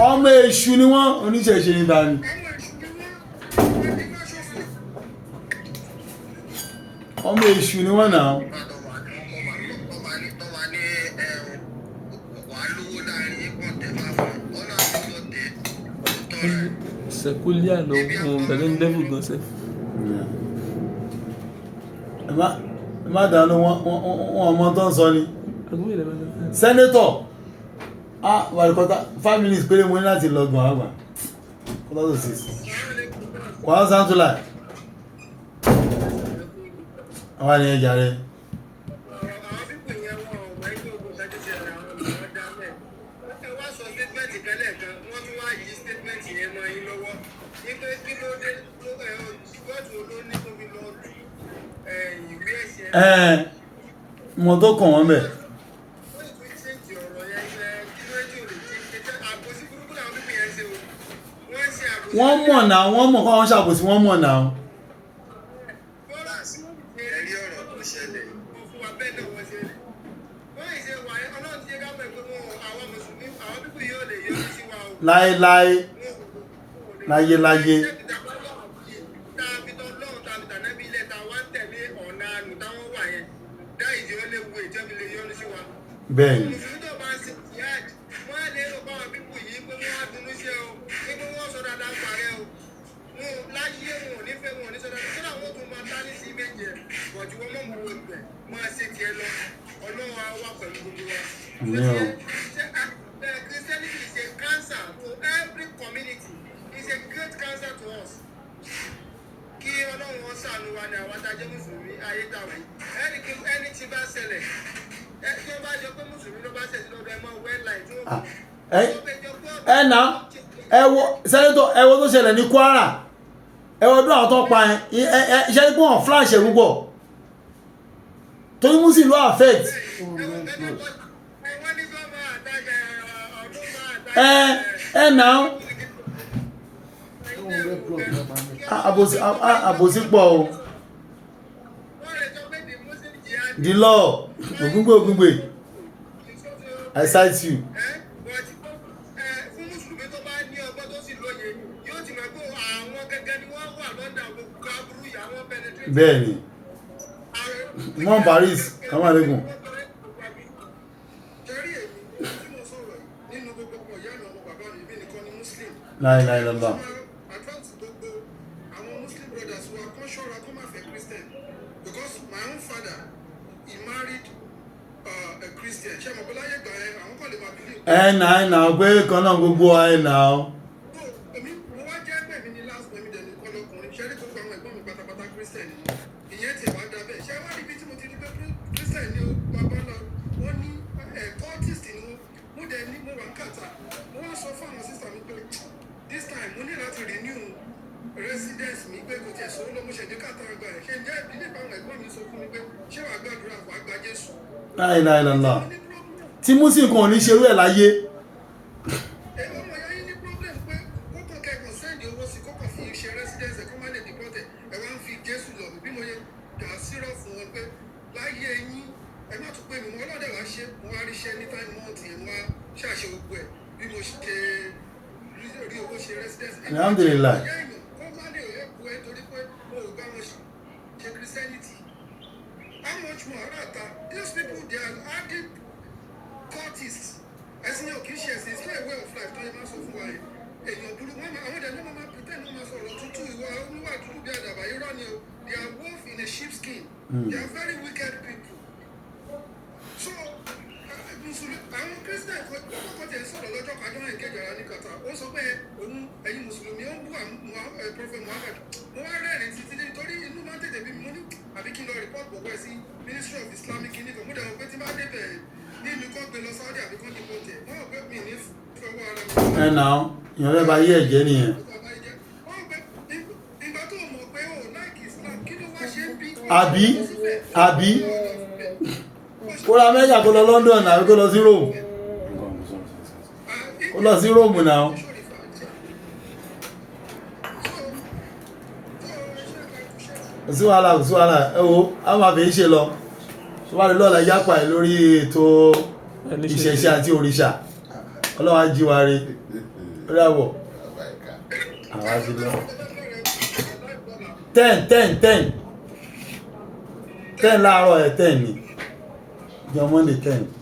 A: ọmọ èṣù ni wọ́n oníṣẹ̀ṣe ní dání ọmọ èṣù ni wọ́n náà
C: Sekulia no bẹ̀rẹ̀ ń dẹ́bù gan sẹ́.
A: ẹ má dànù wọn ọmọ tó ń sọ ni sẹ́nétọ̀ wàlùkọ́tà 5 minutes péré mo ní láti lọ gbọ̀n àgbà kọ́tà tó 6 wàá sáńtúlà àwọn ènìyàn jàre. Mo tó kàn wọ́n bẹ̀. Wọ́n mọ̀ náà wọ́n mọ̀ kọ́ wọ́n ṣàkóso wọ́n mọ̀ náà. Láéláé láyéláyé. Bẹ́ẹ̀ni.
B: Christianity is a cancer to every community. It's a great cancer to us. Kí Ọlọ́run wọn ṣàánú wa ní àwọn adájọ́ Mùsùlùmí ayé tàwọn yìí. Ẹni tí bá ṣẹlẹ̀ tí ó bá jọ pé Mùsùlùmí ló bá ṣẹlẹ̀ lọ́dọ̀ ẹ mọ́ wẹ́ẹ̀láì tí ó
A: ẹ̀nà ẹwọ sẹ́lẹ̀tọ̀ ẹwọ tó ṣẹlẹ̀ ní Kwara ẹwọ ọdún àwọn tó pa iṣẹ́ ní pọ́n flash ẹ̀ púpọ̀ tó ní Muslim ló affect ẹ̀nà àbòsí pọ̀ o the law ògúngbè I cite you. Bẹ́ẹ̀ni wọ́n Paris kàmá lẹ́gùn.
B: ìyá mi ọmọ bàbá mi bí nìkan ni Muslim.
A: láìláìlọ́lá.
B: Advance gbogbo àwọn Muslim brothers wa kọ́ ṣọ́ra kó má fẹ́ Christian because my own father he married a Christian ṣé mo bọ́ láyé gbà ẹ àwọn kọ́ lè máa believe.
A: Ẹ̀nà pé kan náà gbogbo ẹ̀nà o.
B: Èmi mo wá jẹ́ pé mi ní last name dẹ̀ ní kọ́lọ́kùnrin ṣé rí gbogbo àwọn ẹ̀gbọ́n mi pátápátá Christian ni ìyẹn ti wá dábẹ́ ṣé wá níbi tí mo ti rí pé Christian ni ó bàbá lọ wọ́n ní cultist ni mo dẹ̀ ní mo wà ń kàtà mo wá sọ fún àwọn sísà mi pé this time mo ní láti renew residence mi pé kò tiẹ̀ sọ ló mo ṣẹ̀dí kàtà àgbà ẹ̀ ṣe ń jẹ́ ìdílé báwọn ẹ̀gbọ́n mi sọ fún mi pé ṣé wàá gbàdúrà wàá gba Jésù.
A: láìláìlọ́lá. tí Muslim kan ò ní ṣerú ẹ̀ láyé.
B: Ọmọ ìyá yín ní problem pé kókò kẹ́kọ̀ọ́ sẹ́ndì owó sí kókò fi ṣe residence ẹ̀ kó má lè dìpọ́tẹ̀ ẹ̀ wá ń fi Jésù lọ bí mo yẹ dà sírọ̀ fún wọn pé láyé yín ẹ má tún pé mi wọn lọ́dẹ̀ wá ṣe mo wá ríṣẹ́ ní time month yẹn mo wá ṣàṣe gbogbo ẹ̀ bí mo ṣe rí owó ṣe residence.
A: Alhamdulillah.
B: Ìyá èèyàn kó má lè ẹ̀ bu ẹ torí pé mo ò bá wọn ṣe Christianity. How much more rata these people they are adding cultists ẹ̀sìn yẹn ò kì í ṣe ẹ̀sìn it's not a way of life tó yẹ máa sọ fún wa yẹn èèyàn burú wọn àwọn ẹ̀dẹ̀ náà máa pretend wọn máa sọ̀rọ̀ tútù ìwà oníwà tútù bí àdàbà irọ́ ni o they are wolf in a sheep skin they are very wicked people so àwọn Christian kọ́kọ́ tẹ̀ sọ̀rọ̀ lọ́jọ́ kájọ́ náà ìkejì ara ní kàtà ó sọ pé òun ẹ̀yin mùsùlùmí ó ń bú Prophet Muhammad mo wá rẹ́rìn títí nítorí inú máa ń tètè bí mi mo ní àbí kí n lọ report gbogbo ẹ̀ sí Ministry of Islamic clinic mo dẹ̀ wọ́n pé tí bá débẹ̀ nínú kọ́ gbé lọ Saudi àbí kọ́ ní bọ́tẹ̀ wọ́n ò pé mi ní fọwọ́ ara mi.
A: ẹ̀nà ìyàn fẹ́ bá yé ẹ̀jẹ̀ nìyẹn.
B: ìgbà tó mọ̀ pé ó láìkì Islam kí ló wá ṣe ń bí.
A: àbí kó lọ Amẹ́ríkà kó lọ London àbí kó lọ sí Rome kó lọ sí Rome náà. kò sí wàhálà ẹ wo a máa fi ń ṣe lọ tó bá lè lọ́la yápa ẹ̀ lórí ètò ìṣẹ̀ṣe àti òrìṣà ọlọ́wà jíwáre lórí àwọ̀ àwọn àti lọ 10 láàárọ̀ ẹ̀ 10 ni jọ Monday 10.